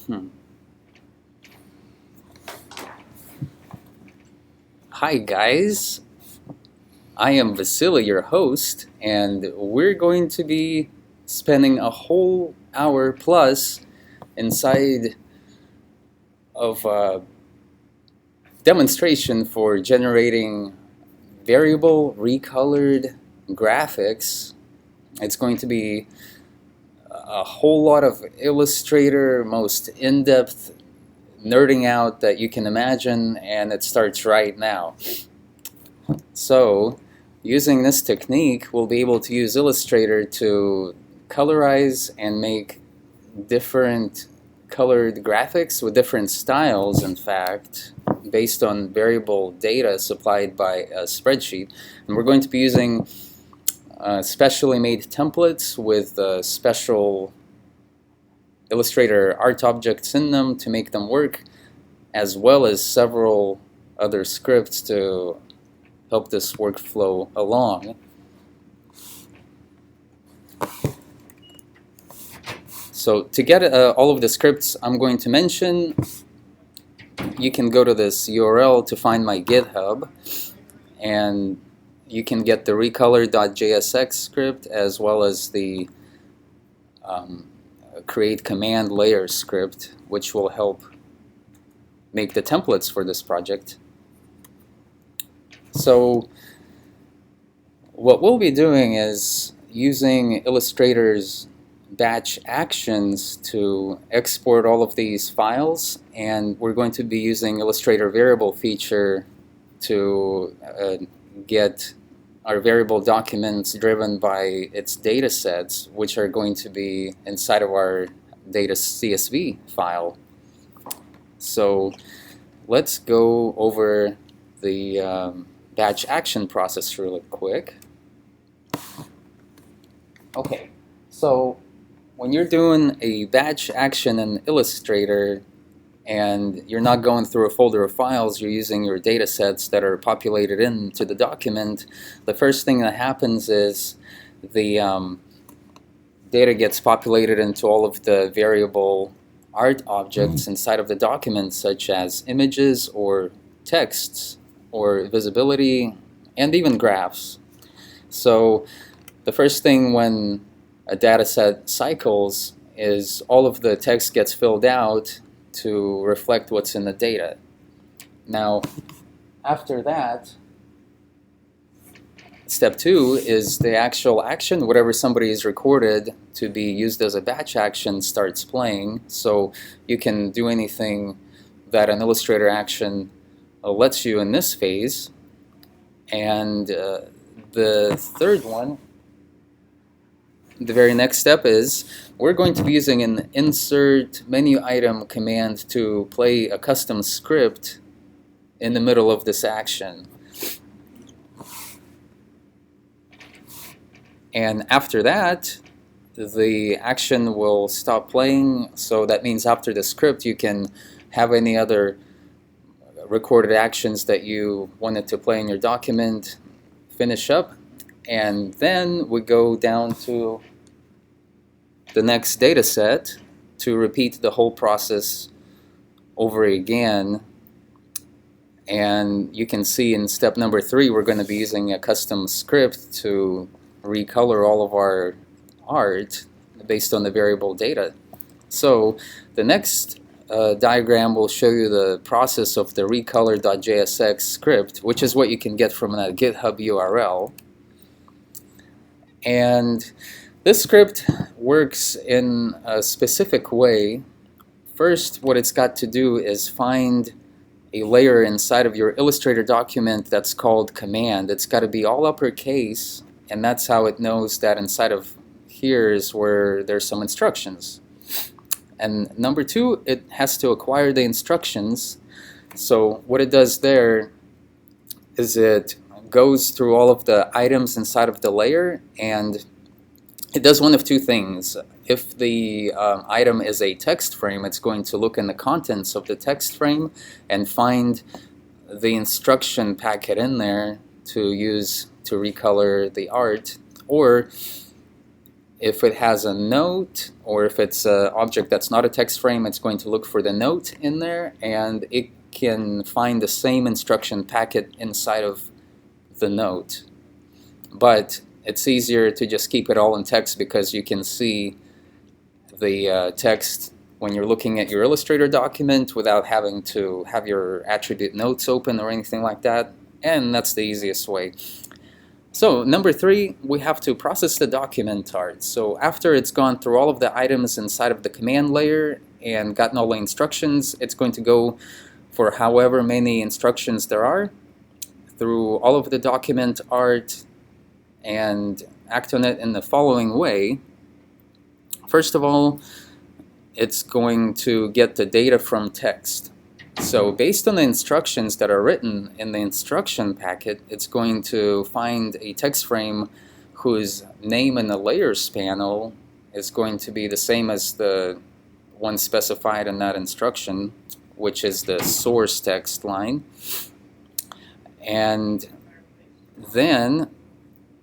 Hmm. Hi guys, I am Vasily, your host, and we're going to be spending a whole hour plus inside of a demonstration for generating variable recolored graphics. It's going to be a whole lot of Illustrator, most in-depth nerding out that you can imagine, and it starts right now. So, using this technique, we'll be able to use Illustrator to colorize and make different colored graphics with different styles, in fact, based on variable data supplied by a spreadsheet. And we're going to be using specially made templates with special Illustrator art objects in them to make them work, as well as several other scripts to help this workflow along. So to get all of the scripts I'm going to mention, you can go to this URL to find my GitHub, and you can get the recolor.jsx script as well as the create command layer script, which will help make the templates for this project. So what we'll be doing is using Illustrator's batch actions to export all of these files, and we're going to be using Illustrator variable feature to get our variable documents driven by its data sets, which are going to be inside of our data CSV file. So let's go over the batch action process really quick. Okay, so when you're doing a batch action in Illustrator and you're not going through a folder of files, you're using your data sets that are populated into the document, the first thing that happens is the data gets populated into all of the variable art objects inside of the document, such as images or texts or visibility and even graphs. So the first thing when a data set cycles is all of the text gets filled out to reflect what's in the data. Now, after that, step 2 is the actual action. Whatever somebody has recorded to be used as a batch action starts playing. So you can do anything that an Illustrator action lets you in this phase. And the third one, the very next step is we're going to be using an insert menu item command to play a custom script in the middle of this action. And after that, the action will stop playing. So that means after the script, you can have any other recorded actions that you wanted to play in your document finish up. And then we go down to the next data set to repeat the whole process over again. And you can see in step number 3, we're going to be using a custom script to recolor all of our art based on the variable data. So the next diagram will show you the process of the recolor.jsx script, which is what you can get from a GitHub URL. And this script works in a specific way. First, what it's got to do is find a layer inside of your Illustrator document that's called command. It's got to be all uppercase, and that's how it knows that inside of here is where there's some instructions. And number 2, it has to acquire the instructions. So what it does there is it goes through all of the items inside of the layer, and it does one of 2 things. If the item is a text frame, it's going to look in the contents of the text frame and find the instruction packet in there to use to recolor the art. Or If it has a note, or if it's an object that's not a text frame, it's going to look for the note in there, and it can find the same instruction packet inside of the note. But it's easier to just keep it all in text because you can see the text when you're looking at your Illustrator document without having to have your attribute notes open or anything like that, and that's the easiest way. So number 3, we have to process the document art. So after it's gone through all of the items inside of the command layer and gotten all the instructions, it's going to go for however many instructions there are through all of the document art and act on it in the following way. First of all, it's going to get the data from text. So based on the instructions that are written in the instruction packet, it's going to find a text frame whose name in the layers panel is going to be the same as the one specified in that instruction, which is the source text line. And then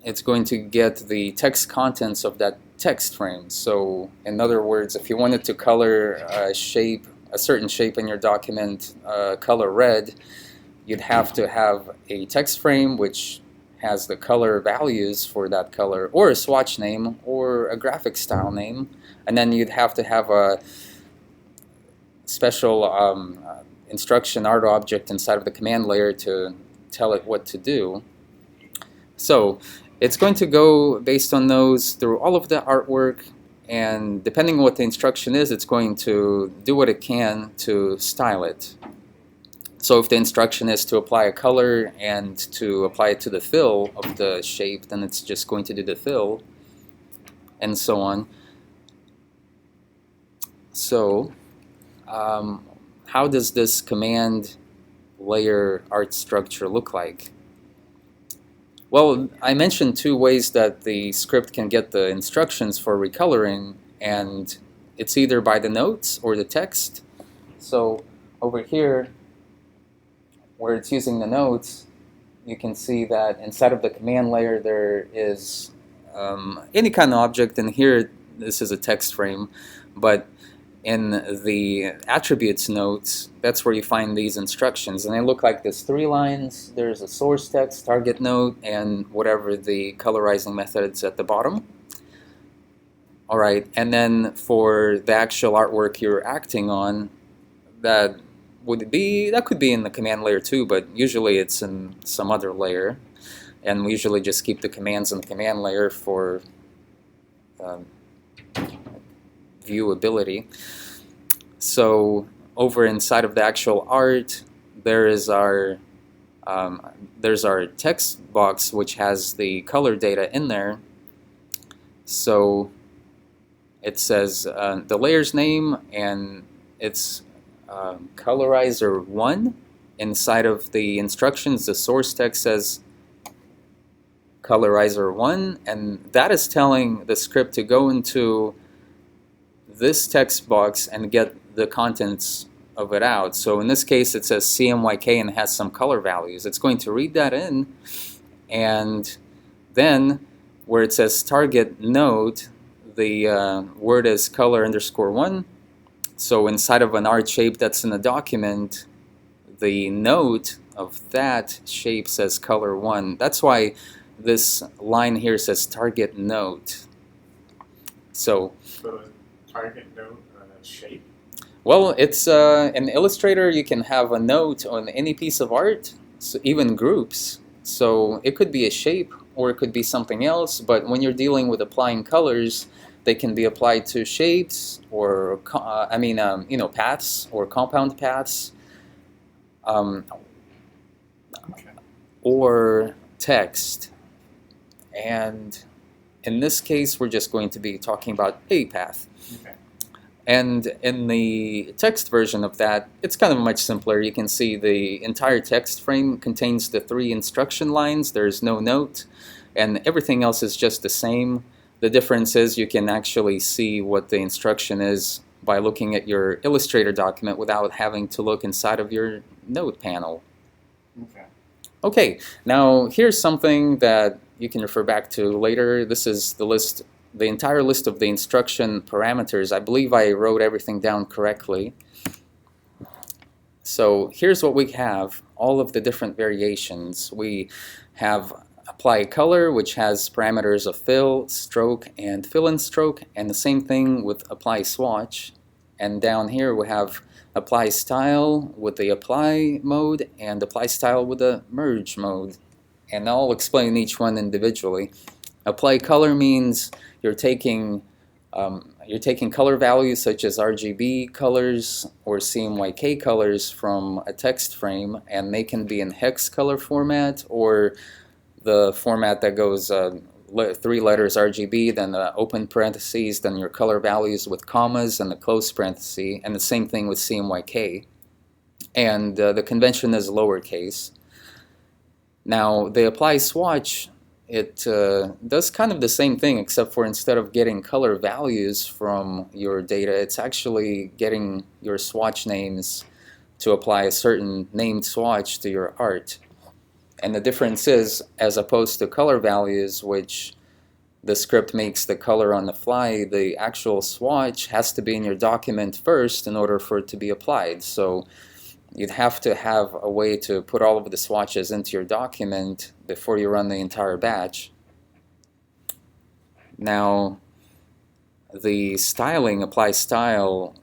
it's going to get the text contents of that text frame. So in other words, if you wanted to color a shape, a certain shape in your document, color red, you'd have to have a text frame which has the color values for that color, or a swatch name, or a graphic style name, and then you'd have to have a special instruction art object inside of the command layer to tell it what to do. So it's going to go based on those through all of the artwork, and depending on what the instruction is, it's going to do what it can to style it. So if the instruction is to apply a color and to apply it to the fill of the shape, then it's just going to do the fill, and so on. So how does this command layer art structure look like? Well, I mentioned 2 ways that the script can get the instructions for recoloring, and it's either by the notes or the text. So over here, where it's using the notes, you can see that inside of the command layer there is any kind of object, and here this is a text frame, but in the attributes notes, that's where you find these instructions, and they look like this: 3 lines, there's a source text, target note, and whatever the colorizing methods at the bottom. Alright, and then for the actual artwork you're acting on, that could be in the command layer too, but usually it's in some other layer, and we usually just keep the commands in the command layer for viewability. So over inside of the actual art, there's our text box which has the color data in there. So it says the layer's name, and it's colorizer 1. Inside of the instructions, the source text says colorizer 1, and that is telling the script to go into this text box and get the contents of it out. So in this case it says CMYK and has some color values. It's going to read that in, and then where it says target node, the word is color_1. So inside of an art shape that's in a document, the node of that shape says color 1. That's why this line here says target node. So target node shape? Well, it's in Illustrator you can have a note on any piece of art, so even groups. So it could be a shape or it could be something else, but when you're dealing with applying colors, they can be applied to shapes or paths or compound paths, or text. And in this case, we're just going to be talking about a path. Okay. And in the text version of that, it's kind of much simpler. You can see the entire text frame contains the 3 instruction lines. There's no note, and everything else is just the same. The difference is you can actually see what the instruction is by looking at your Illustrator document without having to look inside of your note panel. Okay. Okay, now here's something that you can refer back to later. This is the list the entire list of the instruction parameters. I believe I wrote everything down correctly. So here's what we have, all of the different variations. We have apply color, which has parameters of fill, stroke, and fill and stroke, and the same thing with apply swatch. And down here we have apply style with the apply mode and apply style with the merge mode. And I'll explain each one individually. Apply color means you're taking color values such as RGB colors or CMYK colors from a text frame, and they can be in hex color format or the format that goes 3 letters RGB, then the open parentheses, then your color values with commas and the close parenthesis, and the same thing with CMYK. And the convention is lowercase. Now the apply swatch, it does kind of the same thing, except for instead of getting color values from your data, it's actually getting your swatch names to apply a certain named swatch to your art. And the difference is, as opposed to color values, which the script makes the color on the fly, the actual swatch has to be in your document first in order for it to be applied. So you'd have to have a way to put all of the swatches into your document before you run the entire batch. Now, the styling, apply style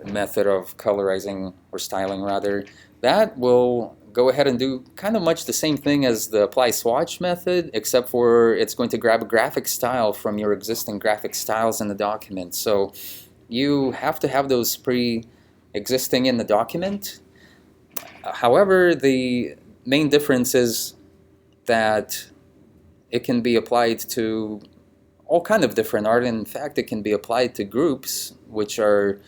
method of colorizing, or styling rather, that will go ahead and do kind of much the same thing as the apply swatch method, except for it's going to grab a graphic style from your existing graphic styles in the document. So you have to have those pre-existing in the document. However, the main difference is that it can be applied to all kind of different art. In fact, it can be applied to groups, which are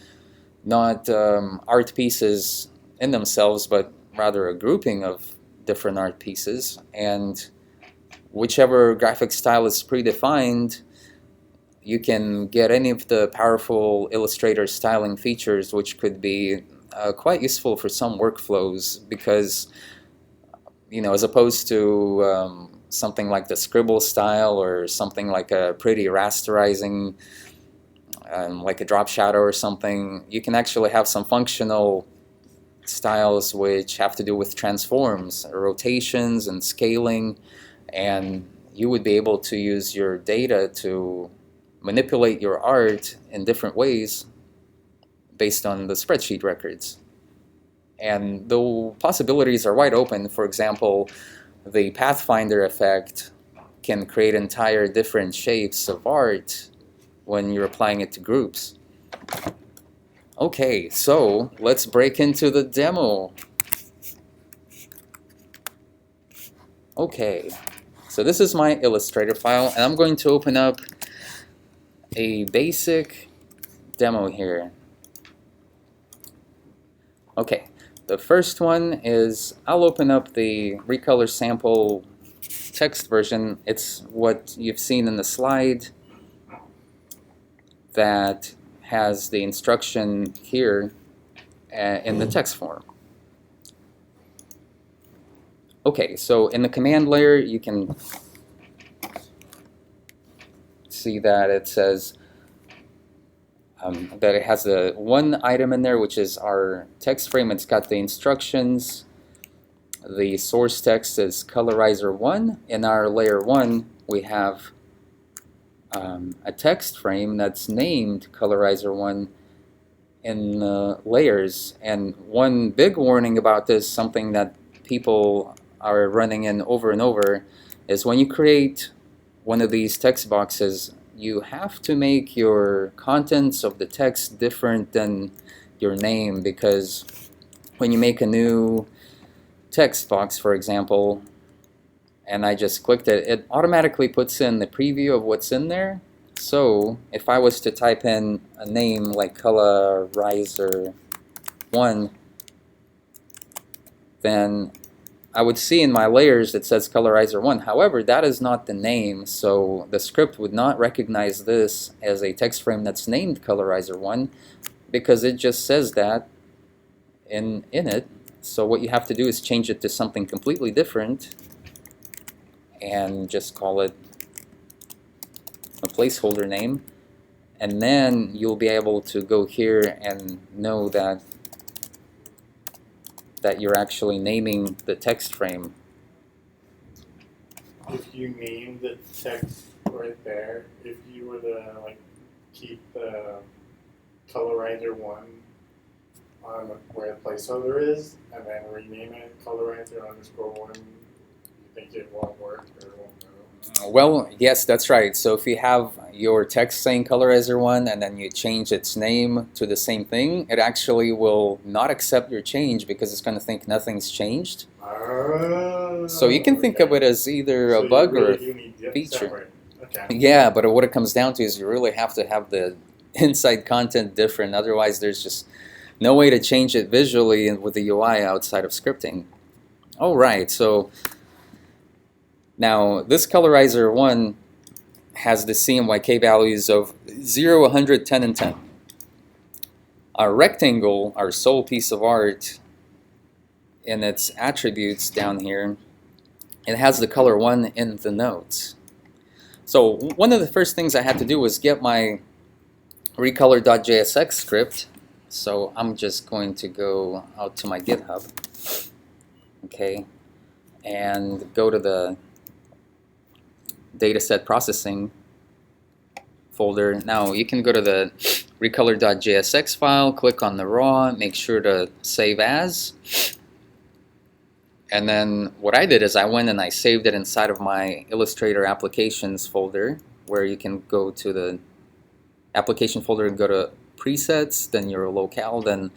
not art pieces in themselves, but rather a grouping of different art pieces. And whichever graphic style is predefined, you can get any of the powerful Illustrator styling features, which could be quite useful for some workflows, because, you know, as opposed to something like the scribble style or something like a pretty rasterizing, like a drop shadow or something, you can actually have some functional styles which have to do with transforms, rotations, and scaling, and you would be able to use your data to manipulate your art in different ways based on the spreadsheet records. And the possibilities are wide open. For example, the Pathfinder effect can create entire different shapes of art when you're applying it to groups. Okay, so let's break into the demo. Okay, so this is my Illustrator file, and I'm going to open up a basic demo here. Okay, the first one is, I'll open up the recolor sample text version. It's what you've seen in the slide that has the instruction here in the text form. Okay, so in the command layer you can see that it says that it has the one item in there, which is our text frame. It's got the instructions. The source text is colorizer 1. In our layer 1 we have a text frame that's named colorizer 1 in layers. And one big warning about this, something that people are running in over and over, is when you create one of these text boxes, you have to make your contents of the text different than your name, because when you make a new text box, for example, and I just clicked it, it automatically puts in the preview of what's in there. So if I was to type in a name like Colorizer 1, then I would see in my layers it says Colorizer 1. However, that is not the name, so the script would not recognize this as a text frame that's named Colorizer 1, because it just says that in it. So what you have to do is change it to something completely different and just call it placeholder name, and then you'll be able to go here and know that you're actually naming the text frame. If you name the text right there, if you were to like keep the colorizer 1 on where the placeholder is, and then rename it colorizer_1, you think it won't work or it won't go? Well, yes, that's right. So if you have your text saying colorizer1 and then you change its name to the same thing, it actually will not accept your change because it's going to think nothing's changed. So you can think of it as either a bug or a feature. Okay. Yeah, but what it comes down to is you really have to have the inside content different. Otherwise, there's just no way to change it visually with the UI outside of scripting. All right, so now this colorizer 1 has the CMYK values of 0, 100, 10, and 10. Our rectangle, our sole piece of art, in its attributes down here, it has the color 1 in the notes. So one of the first things I had to do was get my recolor.jsx script. So I'm just going to go out to my GitHub, okay, and go to the dataset processing folder. Now you can go to the recolor.jsx file, click on the raw, make sure to save as. And then what I did is I went and I saved it inside of my Illustrator applications folder, where you can go to the application folder and go to presets, then your locale, then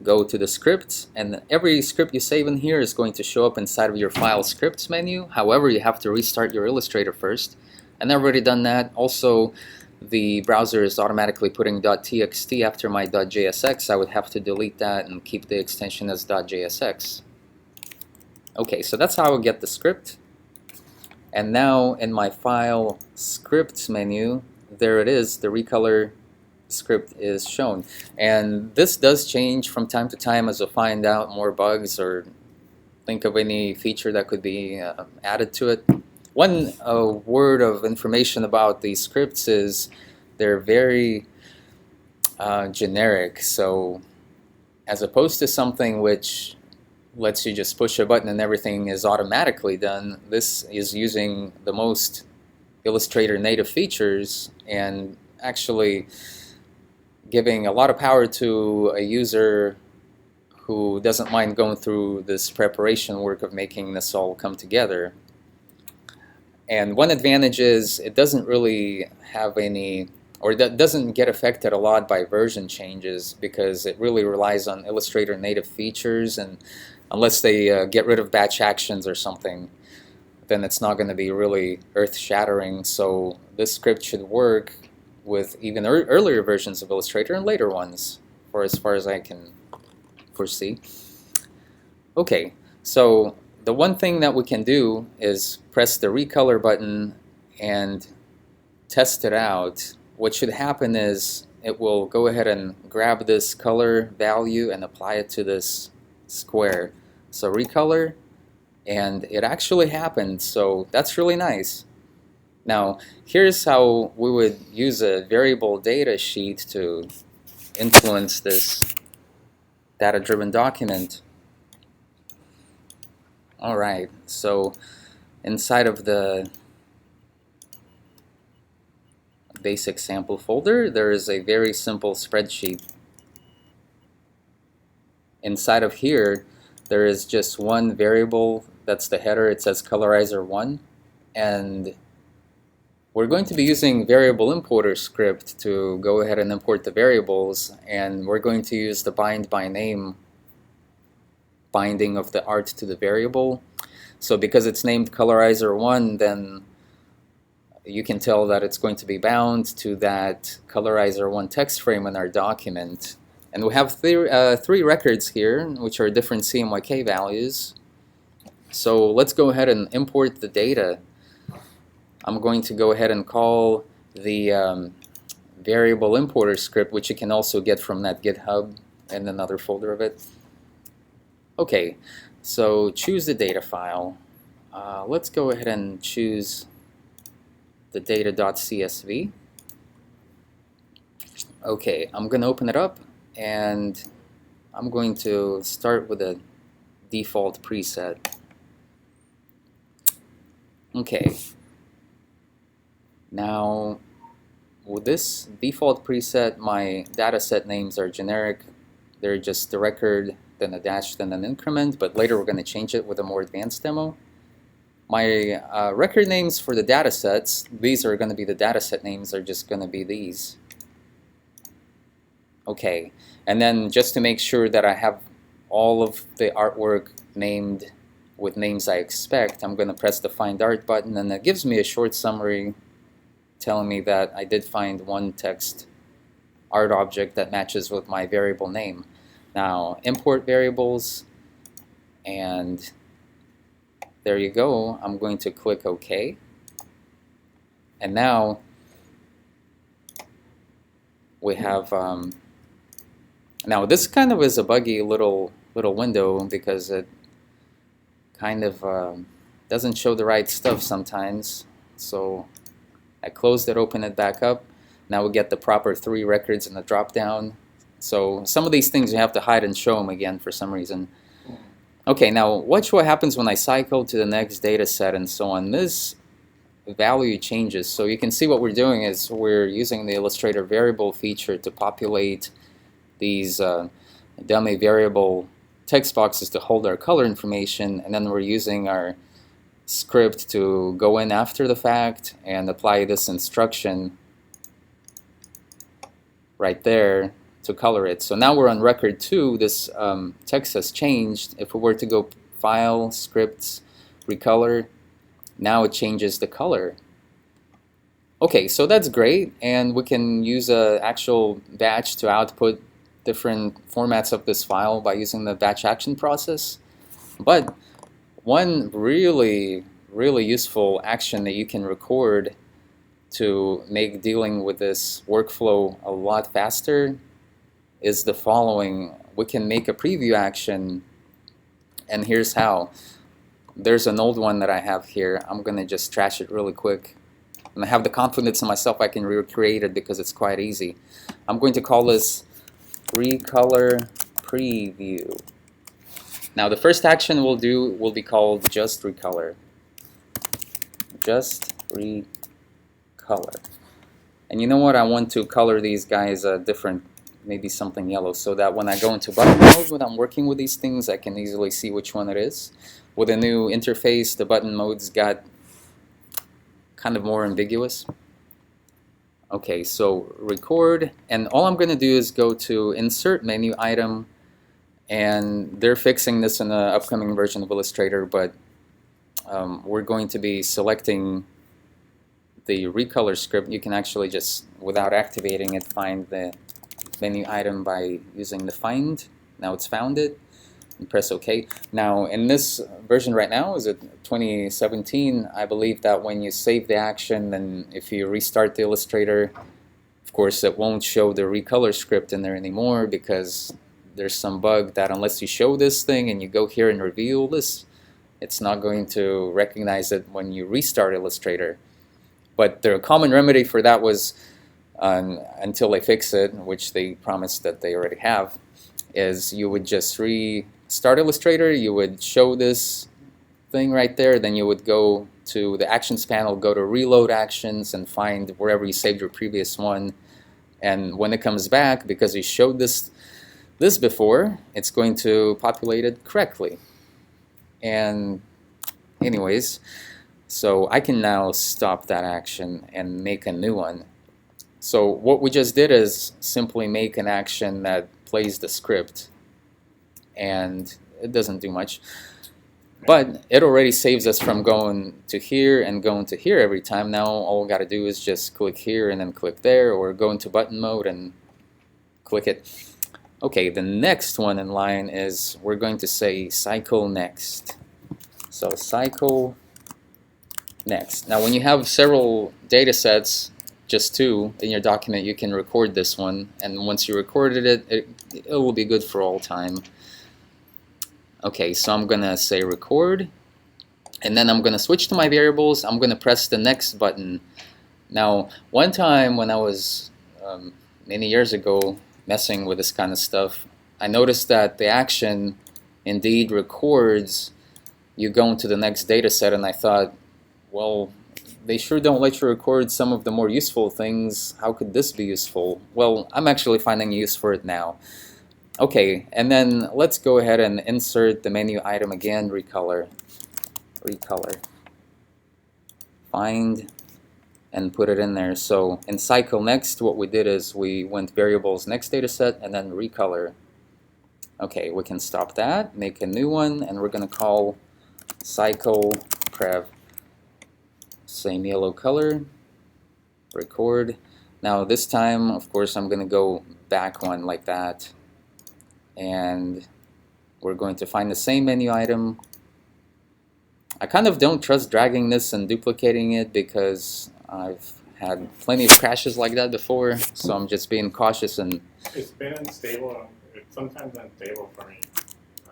go to the scripts, and every script you save in here is going to show up inside of your file scripts menu. However, you have to restart your Illustrator first, and I've already done that. Also, the browser is automatically putting .txt after my .jsx. I would have to delete that and keep the extension as .jsx. Okay, so that's how I would get the script. And now in my file scripts menu, there it is, the recolor script is shown. And this does change from time to time as I find out more bugs or think of any feature that could be added to it. One word of information about these scripts is they're very generic. So as opposed to something which lets you just push a button and everything is automatically done, this is using the most Illustrator native features and actually giving a lot of power to a user who doesn't mind going through this preparation work of making this all come together. And one advantage is it doesn't really have any, or that doesn't get affected a lot by version changes, because it really relies on Illustrator native features, and unless they get rid of batch actions or something, then it's not going to be really earth-shattering. So this script should work with even earlier versions of Illustrator and later ones, for as far as I can foresee. Okay, so the one thing that we can do is press the recolor button and test it out. What should happen is it will go ahead and grab this color value and apply it to this square. So recolor, and it actually happened, so that's really nice. Now here's how we would use a variable data sheet to influence this data-driven document. Alright, so inside of the basic sample folder, there is a very simple spreadsheet. Inside of here, there is just one variable, that's the header. It says colorizer1, and we're going to be using variable importer script to go ahead and import the variables, and we're going to use the bind by name binding of the art to the variable. So because it's named colorizer1, then you can tell that it's going to be bound to that colorizer1 text frame in our document. And we have three records here, which are different CMYK values. So let's go ahead and import the data. I'm going to go ahead and call the variable importer script, which you can also get from that GitHub and another folder of it. Okay, so choose the data file. Let's go ahead and choose the data.csv. Okay, I'm going to open it up, and I'm going to start with a default preset. Okay, now with this default preset, my dataset names are generic. They're just the record, then a dash, then an increment, but later we're going to change it with a more advanced demo. My record names for the datasets, these are going to be the dataset names, are just going to be these. Okay, and then just to make sure that I have all of the artwork named with names I expect, I'm going to press the Find Art button, and that gives me a short summary telling me that I did find one text art object that matches with my variable name. Now, import variables, and there you go. I'm going to click OK. And now we have, now this kind of is a buggy little window because it kind of doesn't show the right stuff sometimes. So I closed it, open it back up. Now we get the proper 3 records in the drop down. So some of these things you have to hide and show them again for some reason. Okay, now watch what happens when I cycle to the next data set and so on. This value changes. So you can see what we're doing is we're using the Illustrator variable feature to populate these dummy variable text boxes to hold our color information, and then we're using our script to go in after the fact and apply this instruction right there to color it. So now we're on record 2. This text has changed. If we were to go File, Scripts, Recolor, now it changes the color. Okay, so that's great, and we can use an actual batch to output different formats of this file by using the batch action process. But one really useful action that you can record to make dealing with this workflow a lot faster is the following. We can make a preview action, and here's how. There's an old one that I have here. I'm going to just trash it really quick. And I have the confidence in myself I can recreate it because it's quite easy. I'm going to call this Recolor Preview. Now the first action we'll do will be called Just Recolor. Just Recolor. And you know what? I want to color these guys different, maybe something yellow, so that when I go into button mode, when I'm working with these things, I can easily see which one it is. With a new interface, the button modes got kind of more ambiguous. Okay, so record, and all I'm going to do is go to Insert Menu Item, and they're fixing this in the upcoming version of Illustrator, but we're going to be selecting the recolor script. You can actually just, without activating it, find the menu item by using the find. Now it's found it, and press OK. Now in this version right now, is it 2017, I believe that when you save the action, then if you restart the Illustrator, of course it won't show the recolor script in there anymore, because there's some bug that unless you show this thing and you go here and reveal this, it's not going to recognize it when you restart Illustrator. But the common remedy for that was, until they fix it, which they promised that they already have, is you would just restart Illustrator, you would show this thing right there, then you would go to the Actions panel, go to Reload Actions, and find wherever you saved your previous one. And when it comes back, because you showed this before, it's going to populate it correctly. And anyways, so I can now stop that action and make a new one. So what we just did is simply make an action that plays the script, and it doesn't do much, but it already saves us from going to here and going to here every time. Now all we got to do is just click here and then click there, or go into button mode and click it. Okay, the next one in line is we're going to say cycle next. So cycle next. Now when you have several data sets, just 2 in your document, you can record this one, and once you recorded it, it will be good for all time. Okay, so I'm gonna say record, and then I'm gonna switch to my variables. I'm gonna press the next button. Now one time when I was many years ago messing with this kind of stuff, I noticed that the action indeed records you going to the next data set, and I thought, well, they sure don't let you record some of the more useful things. How could this be useful? Well, I'm actually finding use for it now. Okay, and then let's go ahead and insert the menu item again, recolor, find, and put it in there. So in cycle next, what we did is we went variables next data set and then recolor. Okay, we can stop that, make a new one, and we're going to call cycle prev. Same yellow color, record. Now this time, of course, I'm going to go back one like that, and we're going to find the same menu item. I kind of don't trust dragging this and duplicating it because I've had plenty of crashes like that before, so I'm just being cautious. And it's been unstable. It's sometimes unstable for me.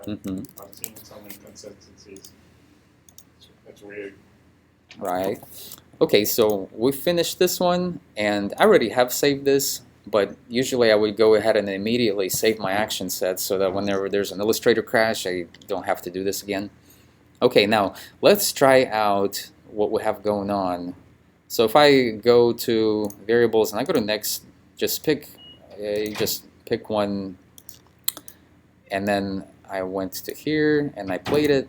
I've seen some inconsistencies. It's weird. Right. Okay, so we finished this one, and I already have saved this, but usually I would go ahead and immediately save my action set so that whenever there's an Illustrator crash, I don't have to do this again. Okay, now let's try out what we have going on. So if I go to variables and I go to next, just pick one, and then I went to here and I played it.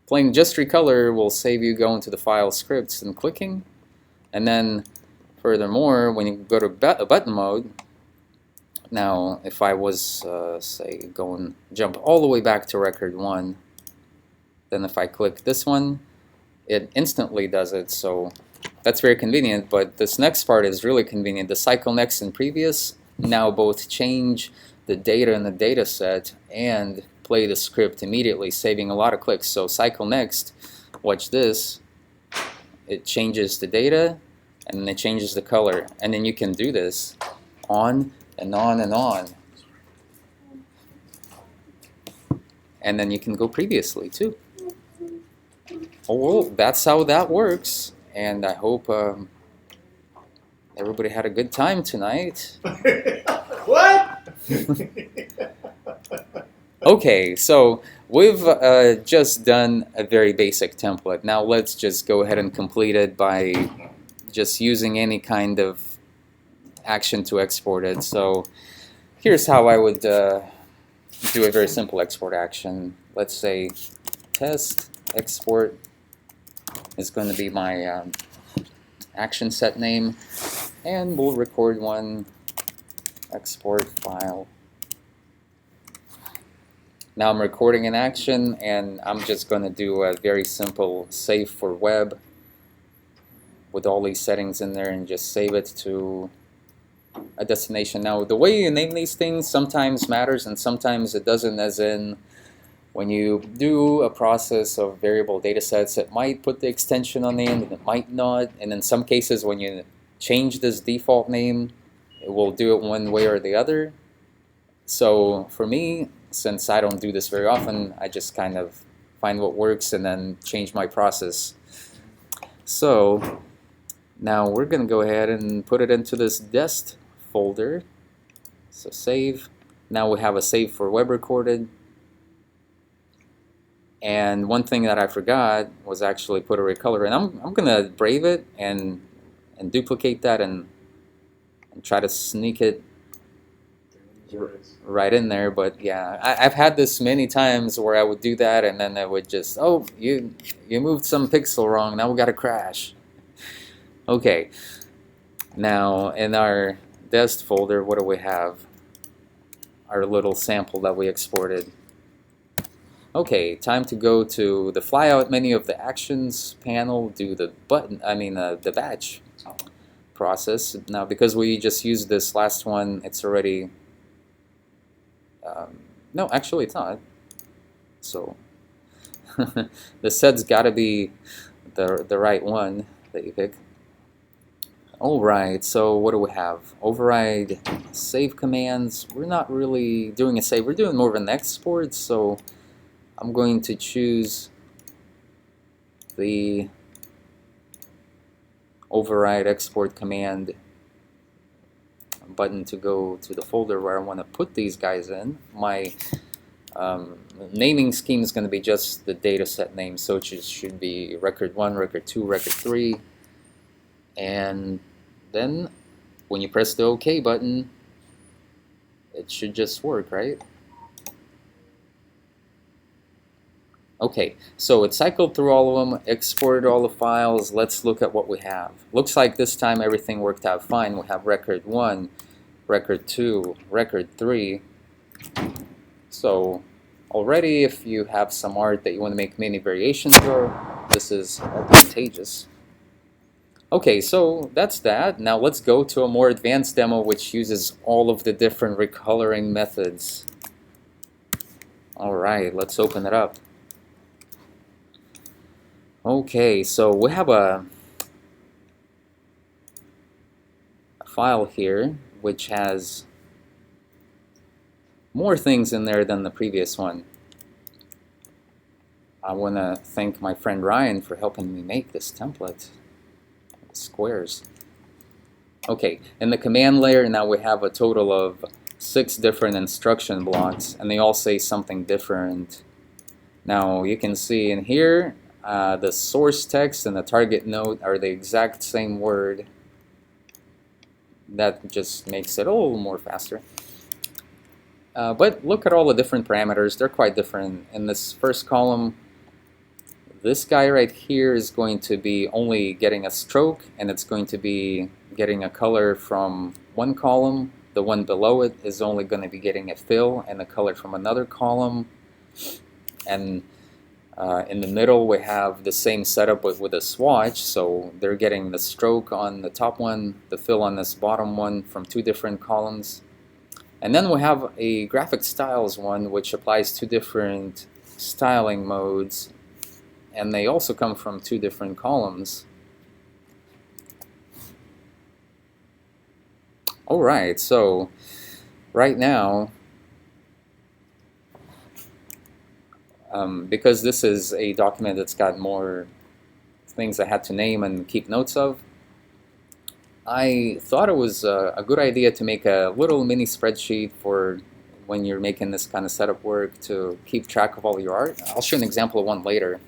Playing just recolor will save you going to the file scripts and clicking. And then furthermore, when you go to button mode, now if I was say jump all the way back to record 1, then if I click this one, it instantly does it. So that's very convenient, but this next part is really convenient. The cycle next and previous now both change the data in the data set and play the script immediately, saving a lot of clicks. So cycle next, watch this, it changes the data and then it changes the color, and then you can do this on and on and on, and then you can go previously too. Oh, well, that's how that works, and I hope everybody had a good time tonight. What? Okay, so we've just done a very basic template. Now let's just go ahead and complete it by just using any kind of action to export it. So here's how I would do a very simple export action. Let's say test export is going to be my action set name, and we'll record one export file. Now I'm recording an action, and I'm just going to do a very simple save for web with all these settings in there and just save it to a destination. Now the way you name these things sometimes matters and sometimes it doesn't, as in when you do a process of variable data sets, it might put the extension on the end and it might not, and in some cases when you change this default name, it will do it one way or the other. So for me, since I don't do this very often, I just kind of find what works and then change my process. So now we're going to go ahead and put it into this dest folder. So save. Now we have a save for web recorded. And one thing that I forgot was actually put a recolor. And I'm going to brave it and duplicate that and try to sneak it right in there. But yeah, I've had this many times where I would do that and then I would just, oh, you moved some pixel wrong, now we got a crash. Okay, now in our dest folder, what do we have? Our little sample that we exported. Okay, time to go to the flyout menu of the actions panel, do the button, the batch process. Now because we just used this last one, it's already, no, actually it's not. So the set's got to be the right one that you pick. Alright, so what do we have? Override save commands. We're not really doing a save, we're doing more of an export, so I'm going to choose the override export command button to go to the folder where I want to put these guys in. My naming scheme is going to be just the data set name, so it should be record 1, record 2, record 3, and then when you press the OK button, it should just work, right? Okay, so it cycled through all of them, exported all the files. Let's look at what we have. Looks like this time everything worked out fine. We have record 1, record 2, record 3. So already if you have some art that you want to make many variations of, this is advantageous. Okay, so that's that. Now let's go to a more advanced demo which uses all of the different recoloring methods. Alright, let's open it up. Okay, so we have a file here which has more things in there than the previous one. I want to thank my friend Ryan for helping me make this template. Squares. Okay, in the command layer now we have a total of 6 different instruction blocks, and they all say something different. Now you can see in here the source text and the target node are the exact same word. That just makes it a little more faster. But look at all the different parameters. They're quite different. In this first column, this guy right here is going to be only getting a stroke, and it's going to be getting a color from one column. The one below it is only going to be getting a fill and a color from another column. And in the middle we have the same setup with a swatch, so they're getting the stroke on the top one, the fill on this bottom one from 2 different columns. And then we have a graphic styles one which applies 2 different styling modes, and they also come from 2 different columns. Alright, so right now, because this is a document that's got more things I had to name and keep notes of, I thought it was a good idea to make a little mini spreadsheet for when you're making this kind of setup work to keep track of all your art. I'll show an example of one later.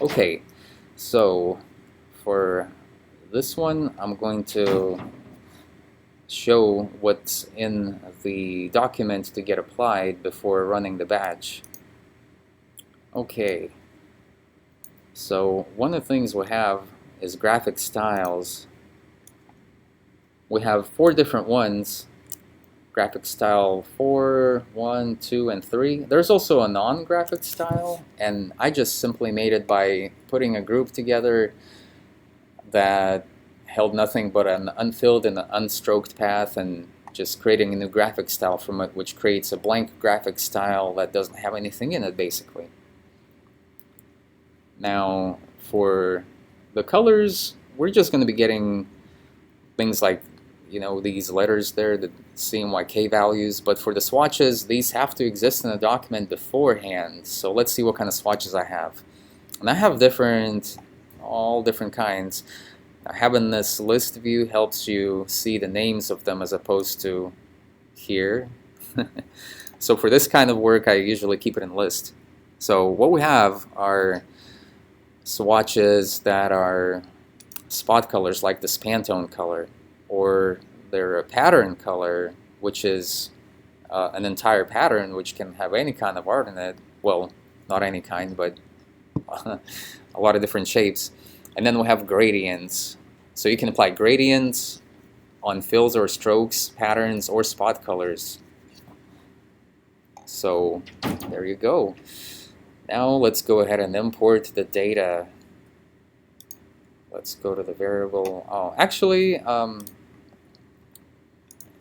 Okay, so for this one I'm going to show what's in the document to get applied before running the batch. Okay, so one of the things we have is graphic styles. We have 4 different ones. Graphic style 4, 1, 2, and 3. There's also a non-graphic style, and I just simply made it by putting a group together that held nothing but an unfilled and an unstroked path, and just creating a new graphic style from it, which creates a blank graphic style that doesn't have anything in it, basically. Now, for the colors, we're just going to be getting things like, you know, these letters there, the CMYK values, but for the swatches, these have to exist in the document beforehand. So let's see what kind of swatches I have. And I have all different kinds. Having this list view helps you see the names of them as opposed to here. So for this kind of work, I usually keep it in list. So what we have are swatches that are spot colors like this Pantone color, or they're a pattern color, which is an entire pattern which can have any kind of art in it. Well, not any kind, but a lot of different shapes. And then we have gradients. So you can apply gradients on fills or strokes, patterns, or spot colors. So there you go. Now let's go ahead and import the data. Let's go to the variable. Oh, actually,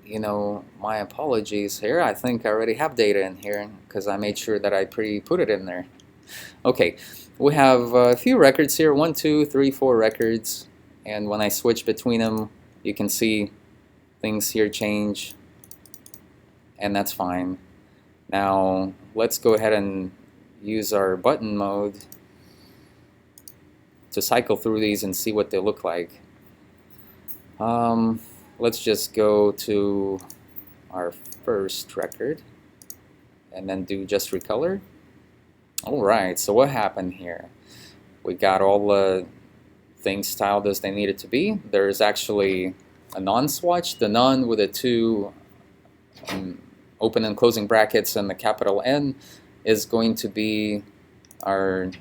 you know, my apologies here. I think I already have data in here because I made sure that I put it in there. Okay, we have a few records here, 1, 2, 3, 4 records, and when I switch between them, you can see things here change, and that's fine. Now let's go ahead and use our button mode to cycle through these and see what they look like. let's just go to our first record and then do just recolor. Alright, so what happened here? We got all the things styled as they needed to be. There's actually a non-swatch. The non with the two open and closing brackets and the capital N is going to be our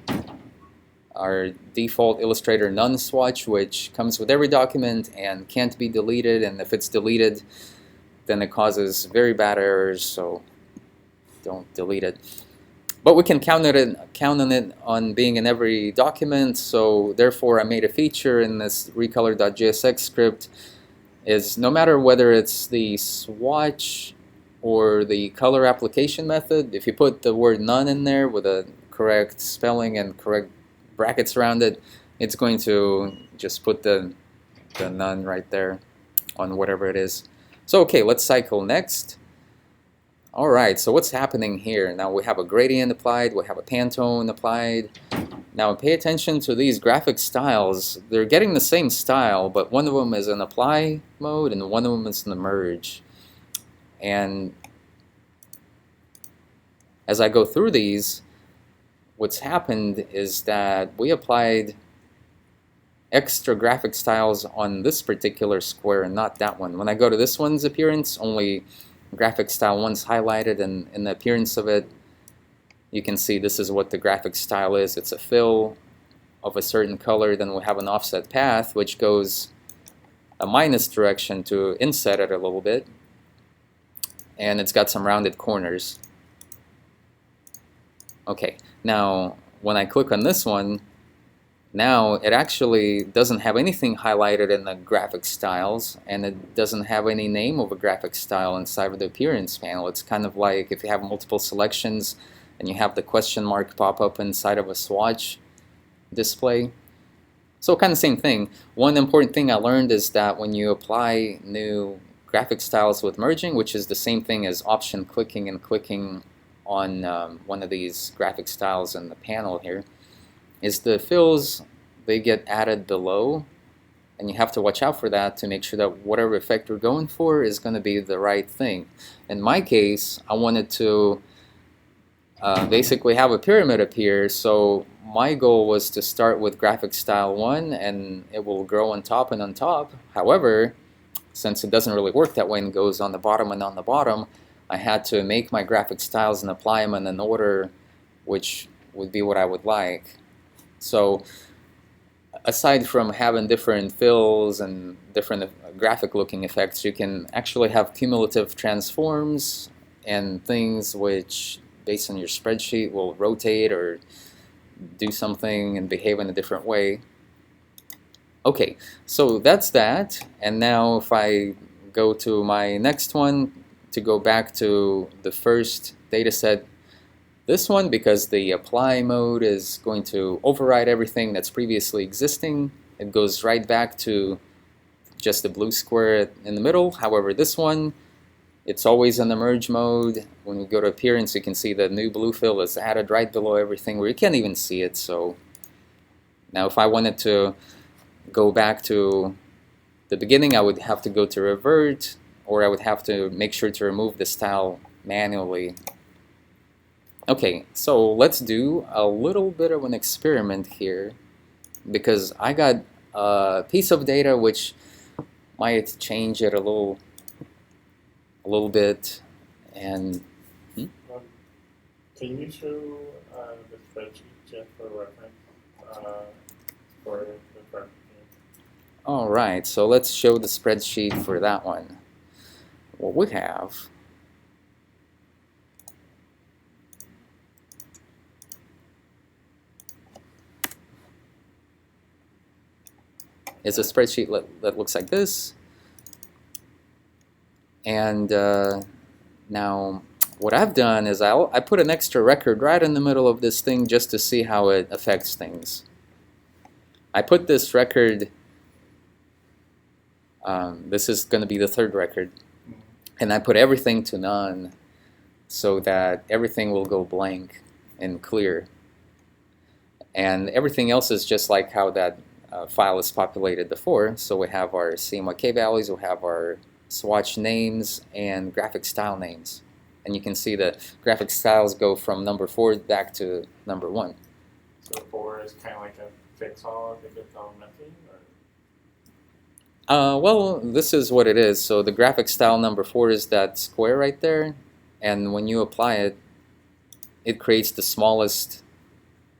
default Illustrator none swatch, which comes with every document and can't be deleted, and if it's deleted then it causes very bad errors, so don't delete it. But we can count on it on being in every document, so therefore I made a feature in this recolor.jsx script is no matter whether it's the swatch or the color application method, if you put the word none in there with a correct spelling and correct brackets around it, it's going to just put the none right there on whatever it is. So okay, let's cycle next. Alright, so what's happening here? Now we have a gradient applied, we have a Pantone applied. Now pay attention to these graphic styles. They're getting the same style, but one of them is in apply mode and one of them is in the merge. And as I go through these, what's happened is that we applied extra graphic styles on this particular square and not that one. When I go to this one's appearance, only graphic style 1's highlighted, and in the appearance of it, you can see this is what the graphic style is. It's a fill of a certain color, then we have an offset path which goes a minus direction to inset it a little bit, and it's got some rounded corners. Okay, now when I click on this one, now it actually doesn't have anything highlighted in the graphic styles, and it doesn't have any name of a graphic style inside of the appearance panel. It's kind of like if you have multiple selections and you have the question mark pop up inside of a swatch display. So kind of same thing. One important thing I learned is that when you apply new graphic styles with merging, which is the same thing as option clicking and clicking on one of these graphic styles in the panel here, is the fills, they get added below, and you have to watch out for that to make sure that whatever effect you're going for is going to be the right thing. In my case, I wanted to basically have a pyramid appear, so my goal was to start with graphic style 1 and it will grow on top and on top. However, since it doesn't really work that way and goes on the bottom and on the bottom, I had to make my graphic styles and apply them in an order which would be what I would like. So aside from having different fills and different graphic looking effects, you can actually have cumulative transforms and things which, based on your spreadsheet, will rotate or do something and behave in a different way. Okay, so that's that. And now if I go to my next one, to go back to the first data set, this one, because the apply mode is going to override everything that's previously existing, it goes right back to just the blue square in the middle. However, this one, it's always in the merge mode. When we go to appearance, you can see the new blue fill is added right below everything where you can't even see it. So now if I wanted to go back to the beginning, I would have to go to revert, or I would have to make sure to remove the style manually. Okay, so let's do a little bit of an experiment here, because I got a piece of data which might change it a little bit. And can you show the spreadsheet just for reference for the front page? all right, so let's show the spreadsheet for that one. What we have is a spreadsheet that looks like this. And now what I've done is I put an extra record right in the middle of this thing just to see how it affects things. I put this record, this is going to be the third record, and I put everything to none so that everything will go blank and clear. And everything else is just like how that file is populated before. So we have our CMYK values, we have our swatch names, and graphic style names. And you can see the graphic styles go from number 4 back to number 1. So 4 is kind of like a fix-all if it's all messy? Well, this is what it is. So the graphic style number 4 is that square right there. And when you apply it, it creates the smallest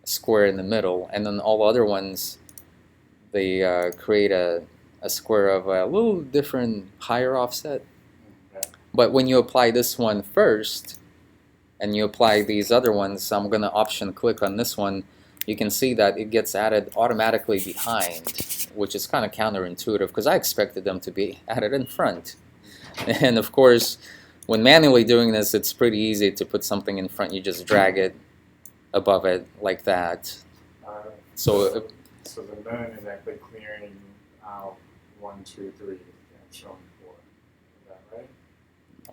square in the middle. And then all other ones, they create a square of a little different higher offset. Okay. But when you apply this one first, and you apply these other ones, I'm going to option click on this one, you can see that it gets added automatically behind, which is kind of counterintuitive because I expected them to be added in front. And of course, when manually doing this, it's pretty easy to put something in front. You just drag it above it like that. So the none is actually clearing out 1, 2, 3, and showing 4. Is that right?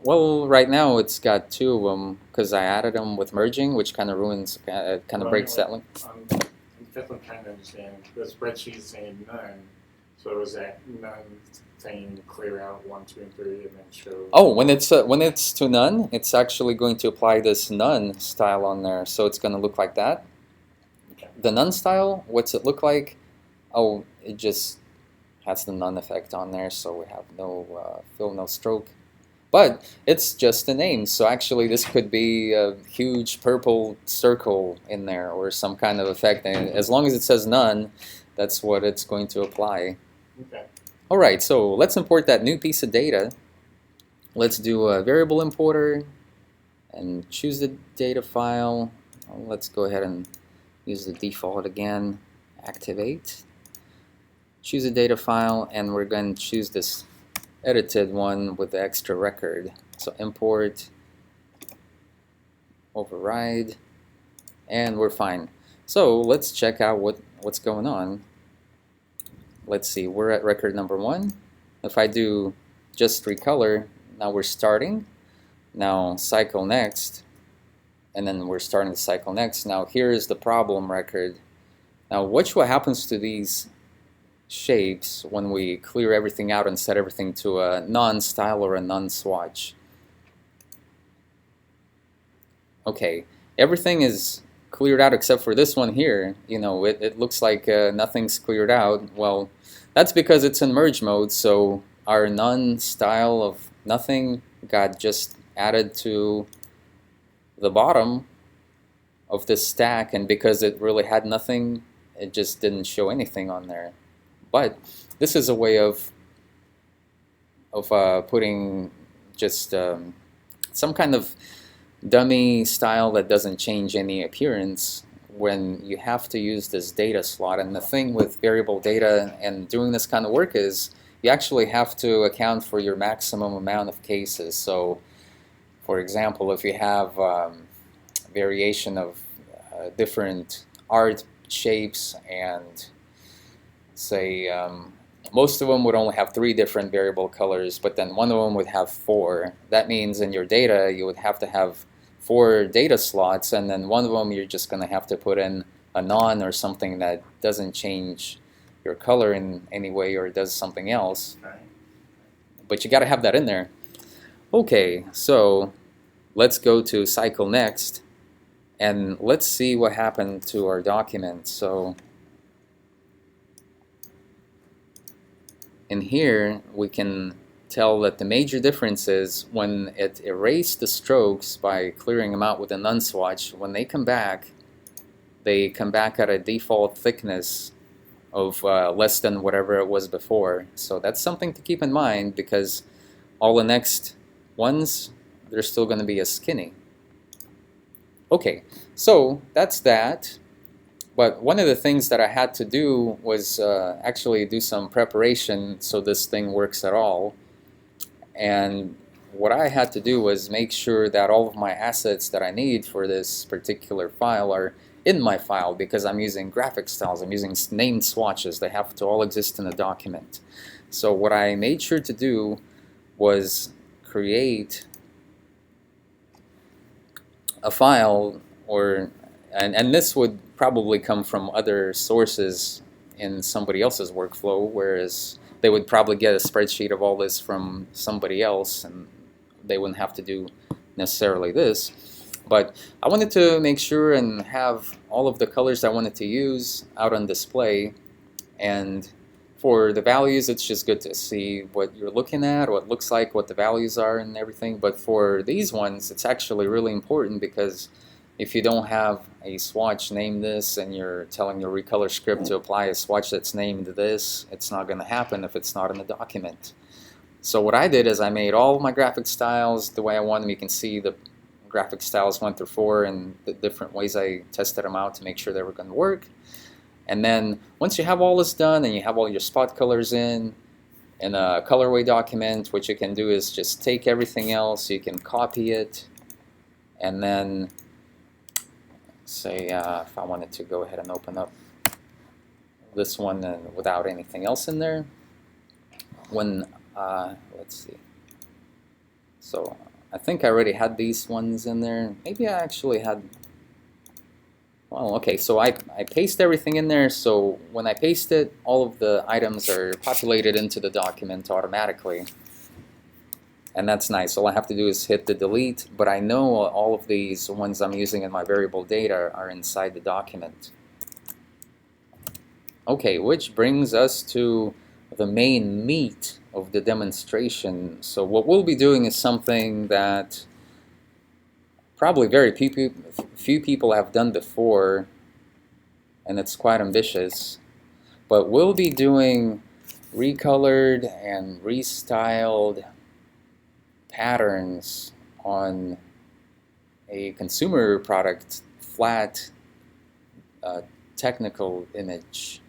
Well, right now it's got 2 of them because I added them with merging, which kind of ruins, kind of breaks that link. That's what I'm trying to understand. The spreadsheet is saying none, so is that none saying clear out 1, 2, and 3, and then show? Oh, when it's to none, it's actually going to apply this none style on there, so it's going to look like that. Okay. The none style, what's it look like? Oh, it just has the none effect on there, so we have no fill, no stroke. But it's just a name, so actually this could be a huge purple circle in there or some kind of effect. And as long as it says none, that's what it's going to apply. Okay. All right, so let's import that new piece of data. Let's do a variable importer and choose the data file. Let's go ahead and use the default again. Activate. Choose a data file, and we're going to choose this edited one with the extra record. So import, override, and we're fine. So let's check out what's going on. Let's see, we're at record number 1. If I do just recolor, now we're starting. Now cycle next, and then we're starting to cycle next. Now here is the problem record. Now watch what happens to these shapes when we clear everything out and set everything to a non-style or a non-swatch. Okay, everything is cleared out except for this one here. You know, it looks like nothing's cleared out. Well, that's because it's in merge mode, so our non-style of nothing got just added to the bottom of this stack, and because it really had nothing, it just didn't show anything on there. But this is a way of putting just some kind of dummy style that doesn't change any appearance when you have to use this data slot. And the thing with variable data and doing this kind of work is you actually have to account for your maximum amount of cases. So for example, if you have variation of different art shapes, and say most of them would only have 3 different variable colors, but then one of them would have 4. That means in your data you would have to have 4 data slots, and then one of them you're just going to have to put in a non or something that doesn't change your color in any way or does something else. Okay. But you got to have that in there. Okay, so let's go to cycle next, and let's see what happened to our document. So in here we can tell that the major difference is when it erased the strokes by clearing them out with a none swatch, when they come back at a default thickness of less than whatever it was before. So that's something to keep in mind, because all the next ones, they're still going to be as skinny. Okay, so that's that. But one of the things that I had to do was actually do some preparation so this thing works at all. And what I had to do was make sure that all of my assets that I need for this particular file are in my file, because I'm using graphic styles, I'm using named swatches. They have to all exist in the document. So what I made sure to do was create a file, and this would probably come from other sources in somebody else's workflow, whereas they would probably get a spreadsheet of all this from somebody else, and they wouldn't have to do necessarily this. But I wanted to make sure and have all of the colors I wanted to use out on display. And for the values, it's just good to see what you're looking at, what it looks like, what the values are and everything. But for these ones, it's actually really important, because if you don't have a swatch named this and you're telling your recolor script to apply a swatch that's named this, it's not going to happen if it's not in the document. So what I did is I made all of my graphic styles the way I want them. You can see the graphic styles 1 through 4 and the different ways I tested them out to make sure they were going to work. And then once you have all this done and you have all your spot colors in a colorway document, what you can do is just take everything else, you can copy it, and then say if I wanted to go ahead and open up this one and without anything else in there, when let's see, so I think I already had these ones in there. Maybe I actually had, well, okay, so I paste everything in there, so when I paste it, all of the items are populated into the document automatically. And that's nice. All I have to do is hit the delete, but I know all of these ones I'm using in my variable data are inside the document. Okay, which brings us to the main meat of the demonstration. So what we'll be doing is something that probably very few people have done before, and it's quite ambitious. But we'll be doing recolored and restyled patterns on a consumer product flat technical image.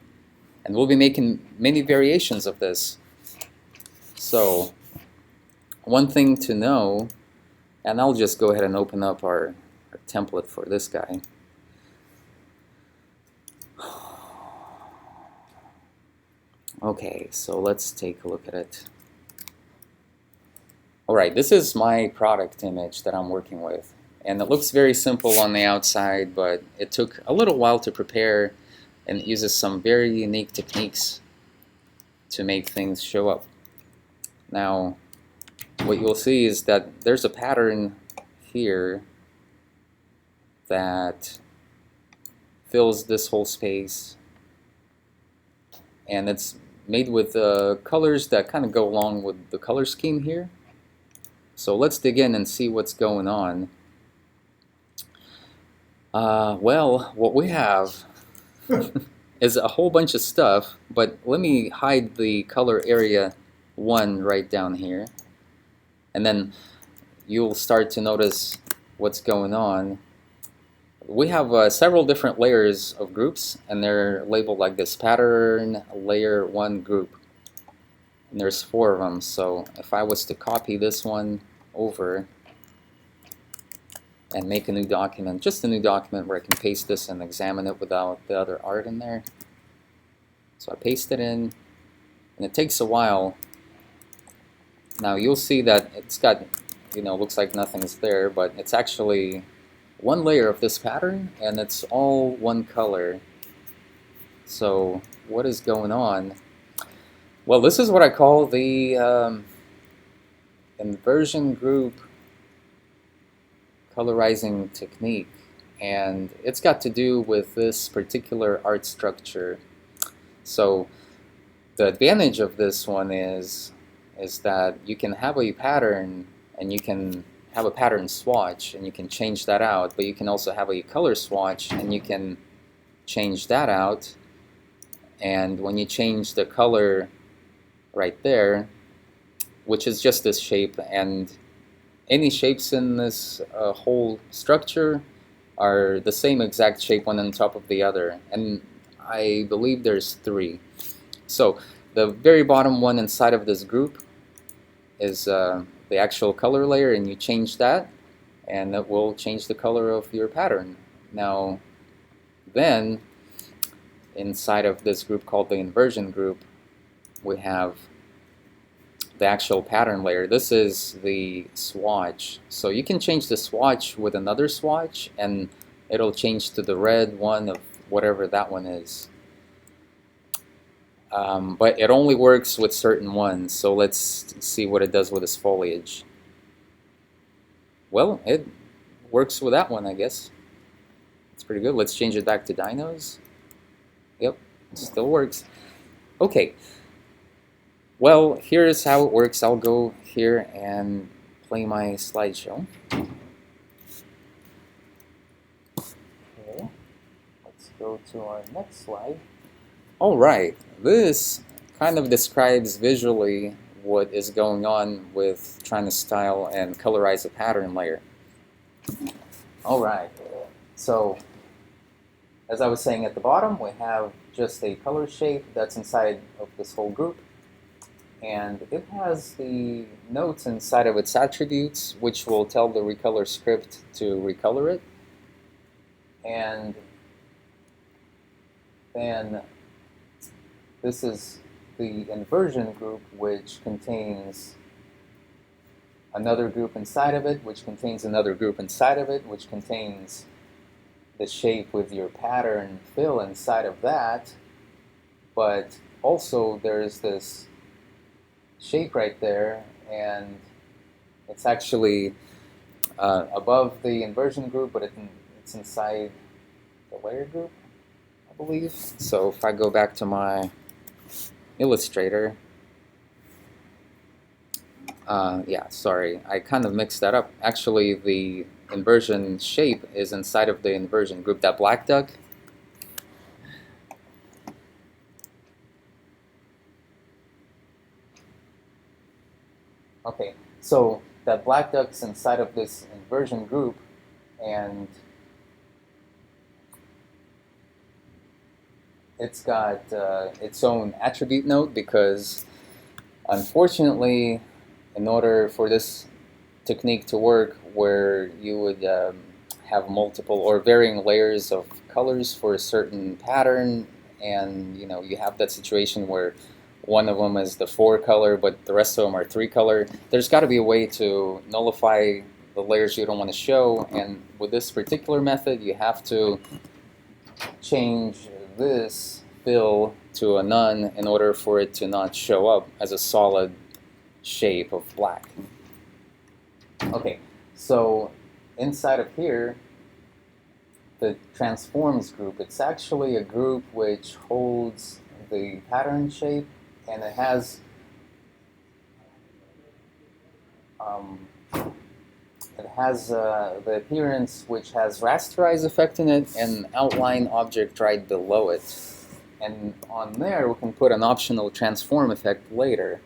And we'll be making many variations of this. So one thing to know, and I'll just go ahead and open up our template for this guy. Okay, so let's take a look at it. Alright, this is my product image that I'm working with. And it looks very simple on the outside, but it took a little while to prepare, and it uses some very unique techniques to make things show up. Now, what you'll see is that there's a pattern here that fills this whole space, and it's made with colors that kind of go along with the color scheme here. So let's dig in and see what's going on. Well, what we have is a whole bunch of stuff, but let me hide the color area 1 right down here, and then you'll start to notice what's going on. We have several different layers of groups, and they're labeled like this: pattern layer 1 group. And there's 4 of them, so if I was to copy this one over and make a new document, just a new document where I can paste this and examine it without the other art in there. So I paste it in, and it takes a while. Now you'll see that it's got, looks like nothing's there, but it's actually one layer of this pattern, and it's all one color. So what is going on? Well, this is what I call the inversion group colorizing technique, and it's got to do with this particular art structure. So the advantage of this one is that you can have a pattern, and you can have a pattern swatch, and you can change that out, but you can also have a color swatch, and you can change that out. And when you change the color right there, which is just this shape, and any shapes in this whole structure are the same exact shape, one on top of the other, and I believe there's 3. So the very bottom one inside of this group is the actual color layer, and you change that, and it will change the color of your pattern. Now then, inside of this group called the inversion group, we have the actual pattern layer. This is the swatch. So you can change the swatch with another swatch, and it'll change to the red one of whatever that one is. but it only works with certain ones. So let's see what it does with this foliage. Well, it works with that one, I guess. It's pretty good. Let's change it back to dinos. Yep, it still works. Okay. Well, here's how it works. I'll go here and play my slideshow. Okay. Let's go to our next slide. All right. This kind of describes visually what is going on with trying to style and colorize a pattern layer. All right. So, as I was saying at the bottom, we have just a color shape that's inside of this whole group. And it has the notes inside of its attributes, which will tell the recolor script to recolor it. And then this is the inversion group, which contains another group inside of it, which contains another group inside of it, which contains the shape with your pattern fill inside of that. But also there's this shape right there, and it's actually above the inversion group, but it's inside the layer group, I believe. So if I go back to my Illustrator, yeah, sorry, I kind of mixed that up. Actually, the inversion shape is inside of the inversion group, that black duck. Okay, so that black duck's inside of this inversion group, and it's got its own attribute node, because unfortunately, in order for this technique to work, where you would have multiple or varying layers of colors for a certain pattern, and you have that situation where one of them is the 4 color, but the rest of them are 3 color. There's got to be a way to nullify the layers you don't want to show, and with this particular method, you have to change this fill to a none in order for it to not show up as a solid shape of black. Okay, so inside of here, the transforms group, it's actually a group which holds the pattern shape, and it has the appearance which has rasterize effect in it and outline object right below it. And on there we can put an optional transform effect later.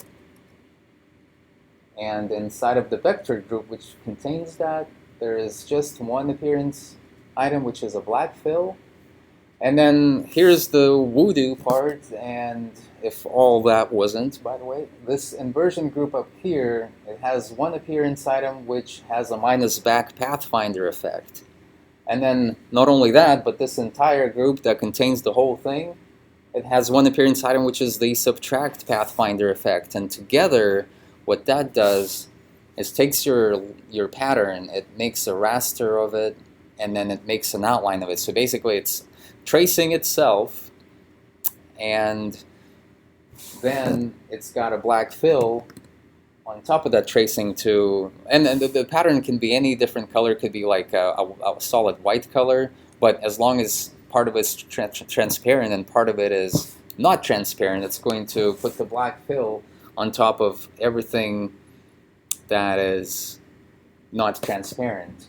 And inside of the vector group, which contains that, there is just one appearance item, which is a black fill. And then here's the voodoo part, and if all that wasn't, by the way, this inversion group up here, it has one appearance item which has a minus back pathfinder effect. And then not only that, but this entire group that contains the whole thing, it has one appearance item which is the subtract pathfinder effect. And together, what that does is takes your pattern, it makes a raster of it, and then it makes an outline of it. So basically it's tracing itself, and then it's got a black fill on top of that tracing too. And the pattern can be any different color. It could be like a solid white color, but as long as part of it's transparent and part of it is not transparent, it's going to put the black fill on top of everything that is not transparent.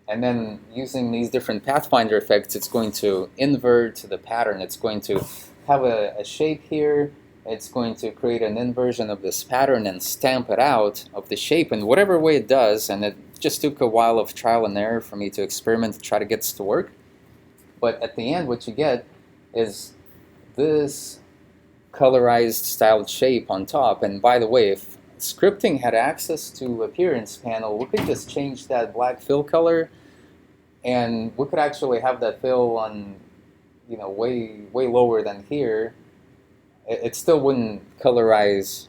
And then using these different pathfinder effects, it's going to invert the pattern. It's going to have a shape here. It's going to create an inversion of this pattern and stamp it out of the shape in whatever way it does. And it just took a while of trial and error for me to experiment to try to get this to work. But at the end, what you get is this colorized styled shape on top. And by the way, if scripting had access to appearance panel, we could just change that black fill color, and we could actually have that fill on, way lower than here. It still wouldn't colorize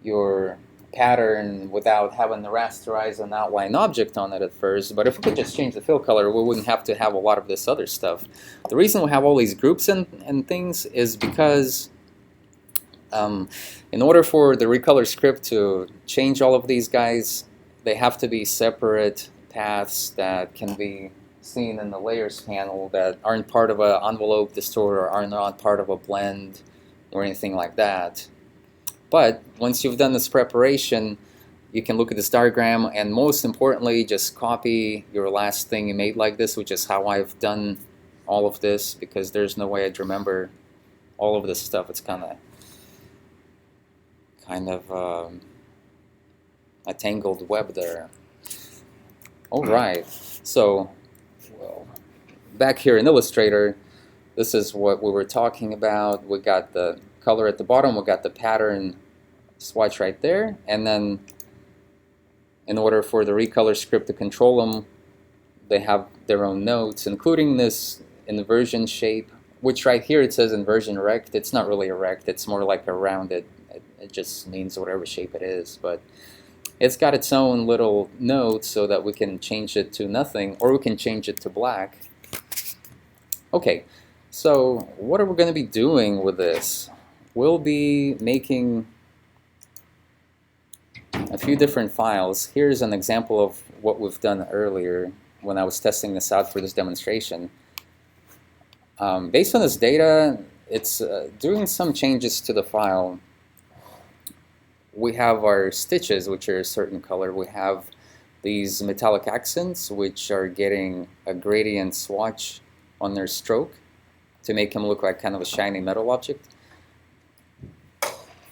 your pattern without having to rasterize an outline object on it at first. But if we could just change the fill color, we wouldn't have to have a lot of this other stuff. The reason we have all these groups and things is because In order for the recolor script to change all of these guys, they have to be separate paths that can be seen in the layers panel that aren't part of an envelope distort or are not part of a blend or anything like that. But once you've done this preparation, you can look at this diagram and most importantly just copy your last thing you made like this, which is how I've done all of this, because there's no way I'd remember all of this stuff. It's kind of a tangled web there. Alright, so well, back here in Illustrator, this is what we were talking about. We got the color at the bottom, we got the pattern swatch right there, and then in order for the recolor script to control them, they have their own notes, including this inversion shape, which right here it says inversion rect. It's not really a rect, it's more like a rounded. It just means whatever shape it is, but it's got its own little note so that we can change it to nothing, or we can change it to black. Okay, so what are we going to be doing with this? We'll be making a few different files. Here's an example of what we've done earlier when I was testing this out for this demonstration. Based on this data, it's doing some changes to the file. We have our stitches, which are a certain color. We have these metallic accents, which are getting a gradient swatch on their stroke to make them look like kind of a shiny metal object.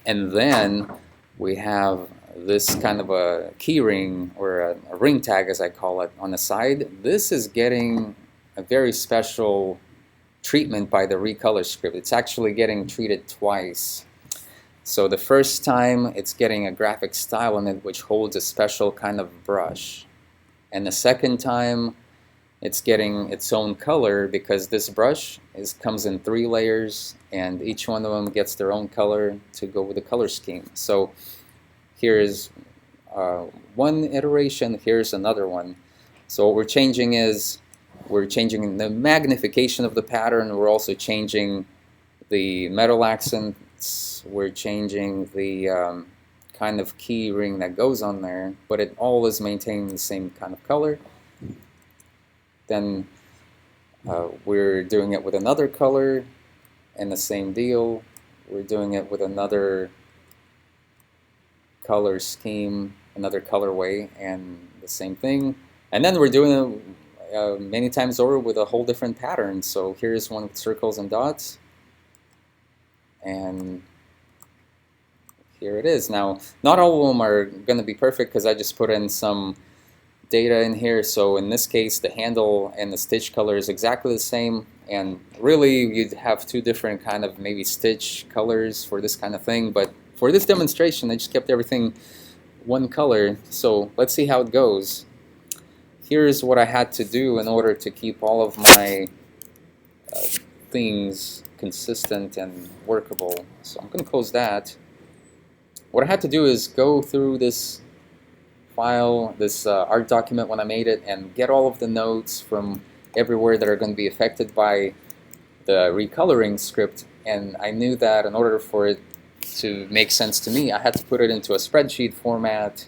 And then we have this kind of a key ring, or a ring tag as I call it, on the side. This is getting a very special treatment by the recolor script. It's actually getting treated twice. So the first time it's getting a graphic style in it which holds a special kind of brush. And the second time it's getting its own color, because this brush comes in 3 layers and each one of them gets their own color to go with the color scheme. So here's one iteration, here's another one. So what we're changing is we're changing the magnification of the pattern, we're also changing the metal accents, we're changing the kind of key ring that goes on there, but it all is maintaining the same kind of color. Then we're doing it with another color and the same deal. We're doing it with another color scheme, another colorway, and the same thing. And then we're doing it many times over with a whole different pattern. So here's one with circles and dots, and here it is. Now, not all of them are going to be perfect because I just put in some data in here. So in this case, the handle and the stitch color is exactly the same, and really you'd have 2 different kind of maybe stitch colors for this kind of thing, but for this demonstration I just kept everything one color. So let's see how it goes. Here's what I had to do in order to keep all of my things consistent and workable. So I'm going to close that. What I had to do is go through this file, this art document when I made it, and get all of the notes from everywhere that are going to be affected by the recoloring script. And I knew that in order for it to make sense to me, I had to put it into a spreadsheet format.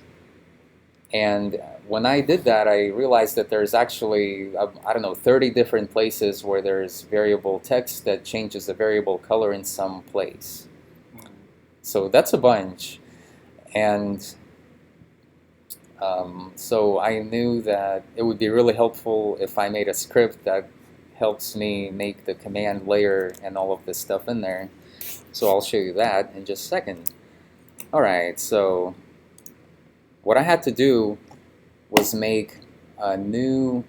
And when I did that, I realized that there's actually, I don't know, 30 different places where there's variable text that changes the variable color in some place. So that's a bunch. And so I knew that it would be really helpful if I made a script that helps me make the command layer and all of this stuff in there. So I'll show you that in just a second. Alright, so what I had to do was make a new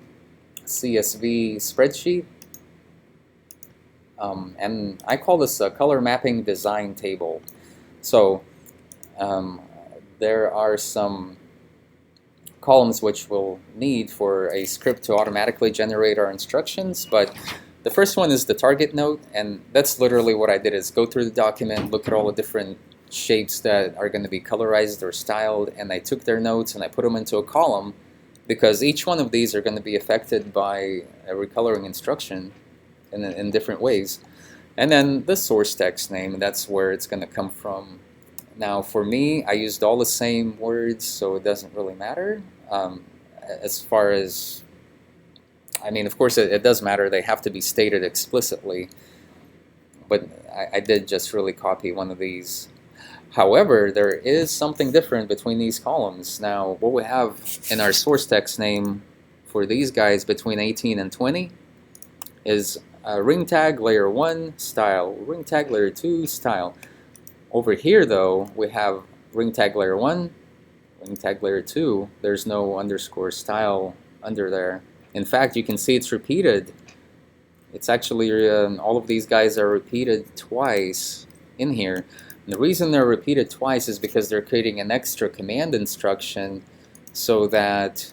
CSV spreadsheet, and I call this a color mapping design table. So there are some columns which we'll need for a script to automatically generate our instructions, but the first one is the target note, and that's literally what I did, is go through the document, look at all the different shapes that are going to be colorized or styled, and I took their notes and I put them into a column, because each one of these are going to be affected by a recoloring instruction in different ways. And then the source text name, that's where it's going to come from. Now for me, I used all the same words, so it doesn't really matter. As far as, I mean, of course it does matter. They have to be stated explicitly, but I did just really copy one of these. However, there is something different between these columns. Now, what we have in our source text name for these guys between 18 and 20 is ring tag layer 1 style, ring tag layer 2 style. Over here though, we have ring tag layer 1, ring tag layer 2. There's no underscore style under there. In fact, you can see it's repeated. It's actually, all of these guys are repeated twice in here. And the reason they're repeated twice is because they're creating an extra command instruction so that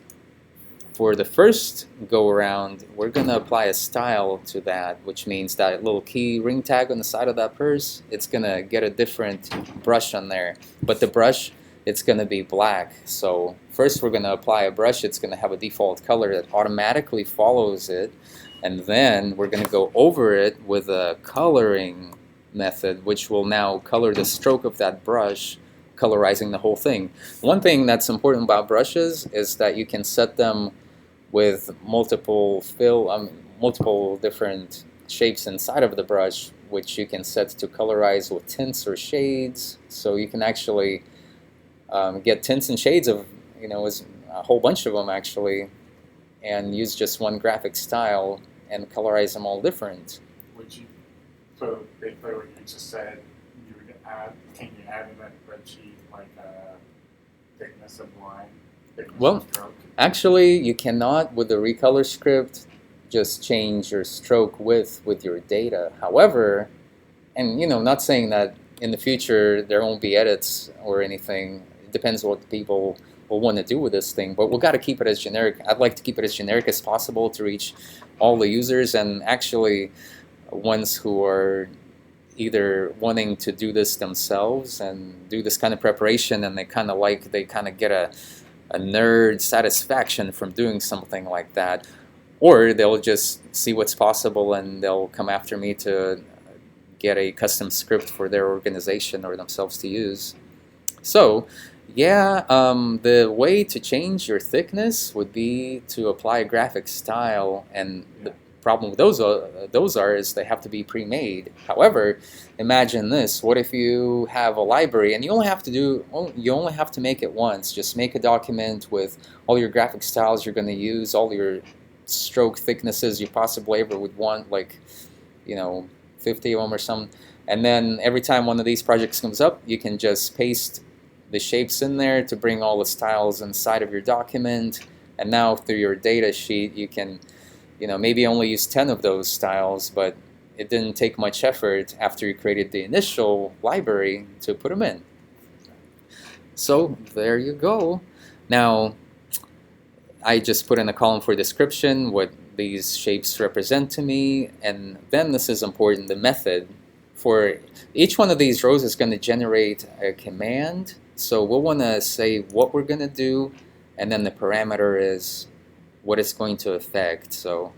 for the first go around, we're going to apply a style to that, which means that little key ring tag on the side of that purse, it's going to get a different brush on there. But the brush, it's going to be black. So first we're going to apply a brush. It's going to have a default color that automatically follows it. And then we're going to go over it with a coloring method, which will now color the stroke of that brush, colorizing the whole thing. One thing that's important about brushes is that you can set them with multiple multiple different shapes inside of the brush, which you can set to colorize with tints or shades. So you can actually get tints and shades of, a whole bunch of them actually, and use just one graphic style and colorize them all different. Would you, so basically what you just said, you would add, can you add in that spreadsheet like a thickness of line, thickness of stroke? Actually, you cannot with the recolor script just change your stroke width with your data. However, and not saying that in the future there won't be edits or anything. It depends what people will want to do with this thing, but we've got to keep it as generic. I'd like to keep it as generic as possible to reach all the users, and actually ones who are either wanting to do this themselves and do this kind of preparation, and they kind of get a nerd satisfaction from doing something like that, or they'll just see what's possible and they'll come after me to get a custom script for their organization or themselves to use. So yeah, the way to change your thickness would be to apply a graphic style, and the problem with those is they have to be pre-made. However, imagine this: what if you have a library and you only have to make it once? Just make a document with all your graphic styles you're going to use, all your stroke thicknesses you possibly ever would want, like 50 of them or something. And then every time one of these projects comes up, you can just paste the shapes in there to bring all the styles inside of your document. And now through your data sheet, you can maybe only use 10 of those styles, but it didn't take much effort after you created the initial library to put them in. So there you go. Now, I just put in a column for description, what these shapes represent to me, and then this is important, the method. For each one of these rows is going to generate a command, so we'll want to say what we're going to do, and then the parameter is what it's going to affect. So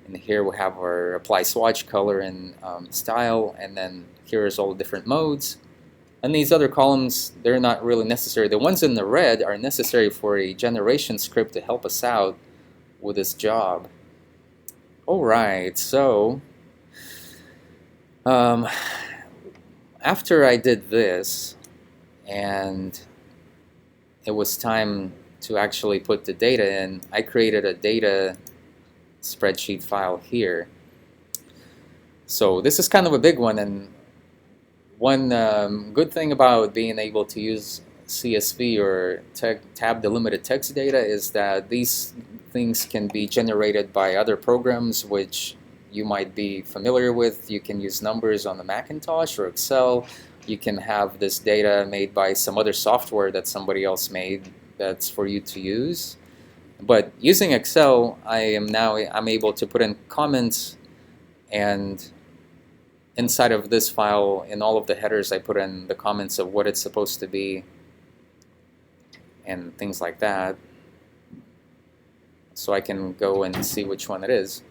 in here we have our apply swatch, color, and style, and then here's all the different modes. And these other columns, they're not really necessary. The ones in the red are necessary for a generation script to help us out with this job. Alright, so after I did this and it was time to actually put the data in, I created a data spreadsheet file here. So this is kind of a big one, and one good thing about being able to use CSV or tab delimited text data is that these things can be generated by other programs which you might be familiar with. You can use numbers on the Macintosh or Excel. You can have this data made by some other software that somebody else made that's for you to use. But using Excel, I'm able to put in comments, and inside of this file, in all of the headers, I put in the comments of what it's supposed to be and things like that, so I can go and see which one it is.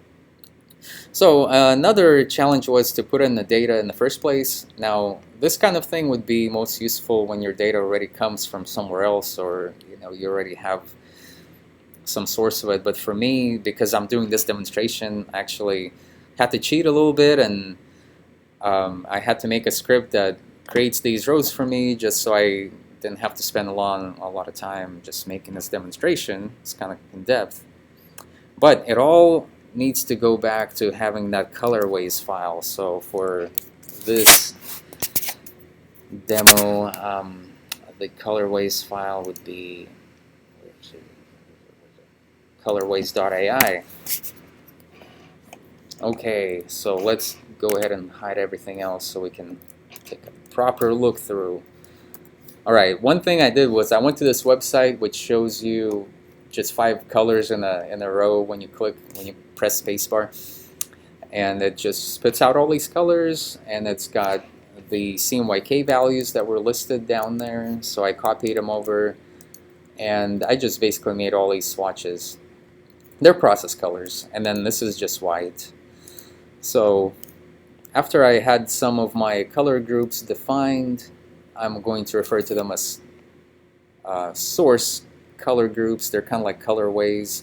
So another challenge was to put in the data in the first place. Now, this kind of thing would be most useful when your data already comes from somewhere else, or you already have some source of it. But for me, because I'm doing this demonstration, I actually had to cheat a little bit, and I had to make a script that creates these rows for me, just so I didn't have to spend a lot of time just making this demonstration. It's kind of in depth, but it all needs to go back to having that colorways file. So for this demo, the colorways file would be colorways.ai. Okay, so let's go ahead and hide everything else so we can take a proper look through. Alright, one thing I did was I went to this website which shows you just 5 colors in a row when you press spacebar, and it just spits out all these colors, and it's got the CMYK values that were listed down there. So I copied them over, and I just basically made all these swatches. They're process colors, and then this is just white. So after I had some of my color groups defined, I'm going to refer to them as source color groups. They're kind of like colorways,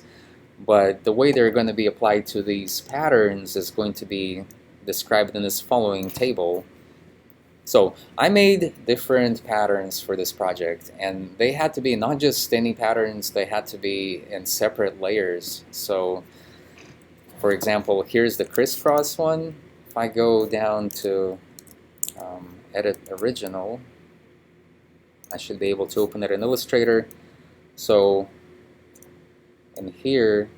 but the way they're going to be applied to these patterns is going to be described in this following table. So I made different patterns for this project, and they had to be not just any patterns, they had to be in separate layers. So for example, here's the crisscross one. If I go down to edit original, I should be able to open it in Illustrator. So in here,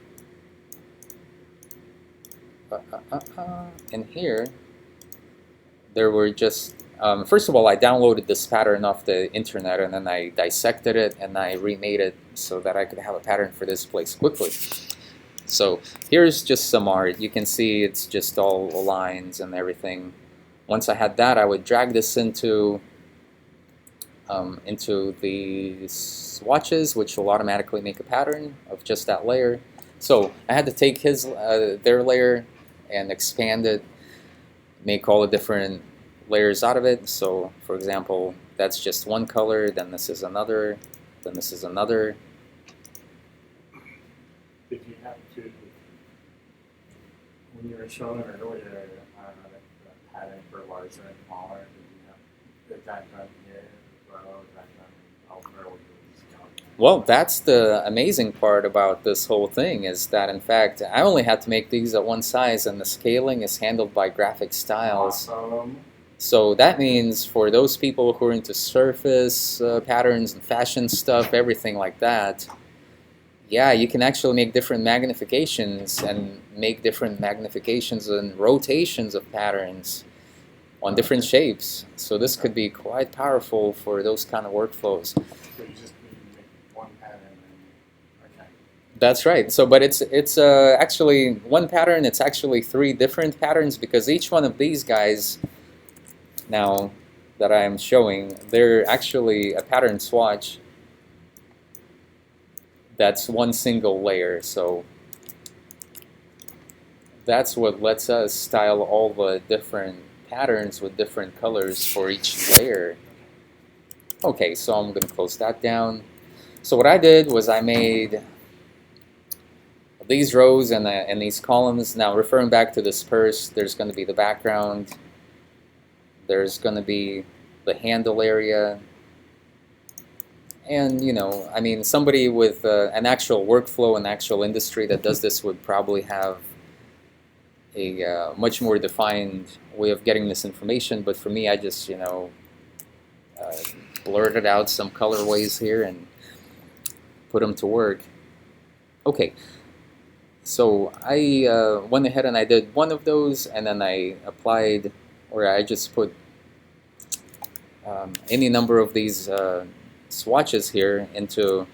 there were just, first of all, I downloaded this pattern off the internet, and then I dissected it and I remade it so that I could have a pattern for this place quickly. So here's just some art. You can see it's just all lines and everything. Once I had that, I would drag this into the swatches, which will automatically make a pattern of just that layer. So I had to take their layer and expand it, make all the different layers out of it. So for example, that's just one color, then this is another, then this is another. Did you have to, when you were showing earlier, the pattern for larger and smaller, is that done here as well? Is that done elsewhere with the scale? Well, that's the amazing part about this whole thing, is that in fact I only had to make these at one size, and the scaling is handled by graphic styles. Awesome. So that means for those people who are into surface patterns and fashion stuff, everything like that, yeah, you can actually make different magnifications and rotations of patterns on different shapes. So this could be quite powerful for those kind of workflows. So you just need to make one pattern and, okay. That's right. So, but it's actually one pattern. It's actually 3 different patterns, because each one of these guys now that I am showing, they're actually a pattern swatch. That's one single layer. So that's what lets us style all the different patterns with different colors for each layer. Okay, so I'm going to close that down. So what I did was I made these rows and these columns. Now referring back to this first, there's going to be the background, there's going to be the handle area, and I mean, somebody with an actual workflow, an actual industry that does this would probably have a much more defined way of getting this information. But for me, I just blurted out some colorways here and put them to work. Okay, so I went ahead and I did one of those, and then I applied, or I just put any number of these swatches here into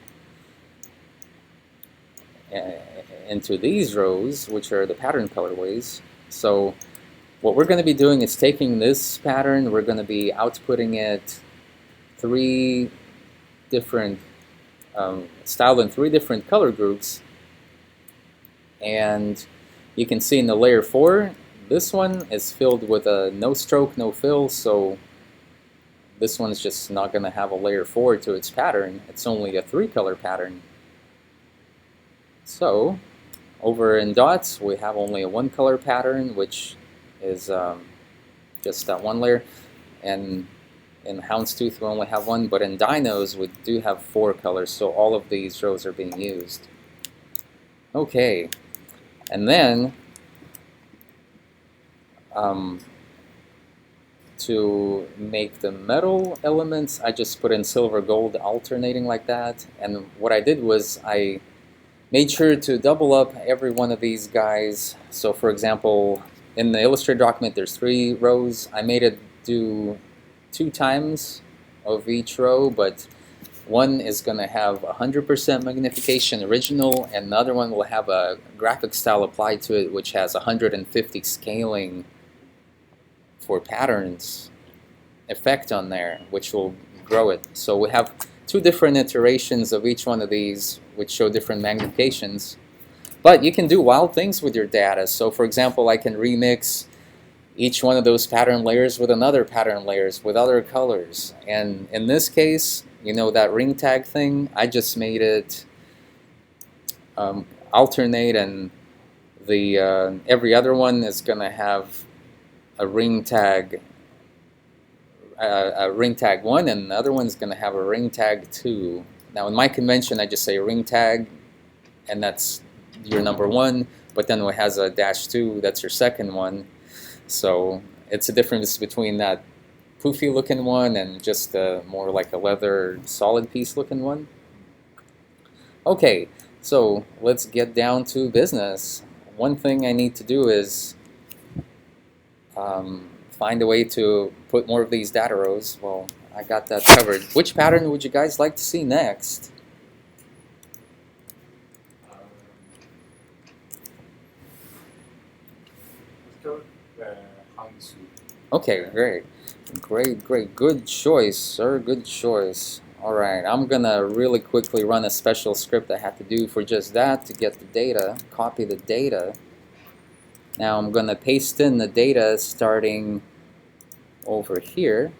these rows, which are the pattern colorways. So what we're going to be doing is taking this pattern, we're going to be outputting it 3 different styled in 3 different color groups, and You can see in the layer 4, this one is filled with a no stroke, no fill, so this one is just not going to have a layer 4 to its pattern. It's only a 3-color pattern. So over in dots, we have only a 1-color pattern, which is just that one layer. And in Houndstooth, we only have one, but in Dinos, we do have 4 colors, so all of these rows are being used. Okay, and then to make the metal elements, I just put in silver gold alternating like that. And what I did was I made sure to double up every one of these guys. So for example, in the Illustrator document, there's 3 rows. I made it do 2 times of each row, but one is going to have 100% magnification original, and the other one will have a graphic style applied to it, which has 150 scaling for patterns effect on there, which will grow it. So we have 2 different iterations of each one of these, which show different magnifications. But you can do wild things with your data. So for example, I can remix each one of those pattern layers with another pattern layers with other colors. And in this case, you know that ring tag thing, I just made it alternate, and the every other one is going to have a ring tag 1, and the other one's going to have a ring tag 2. Now in my convention, I just say ring tag, and that's your number 1, but then it has a -2, that's your second one. So it's a difference between that poofy looking one and just more like a leather solid piece looking one. Okay, so let's get down to business. One thing I need to do is find a way to put more of these data rows. Well, I got that covered. Which pattern would you guys like to see next? Let's go with the Houndstooth. Okay, great. Great. Good choice, sir. Good choice. Alright, I'm gonna really quickly run a special script I had to do for just that to get the data, copy the data. Now I'm gonna paste in the data starting over here,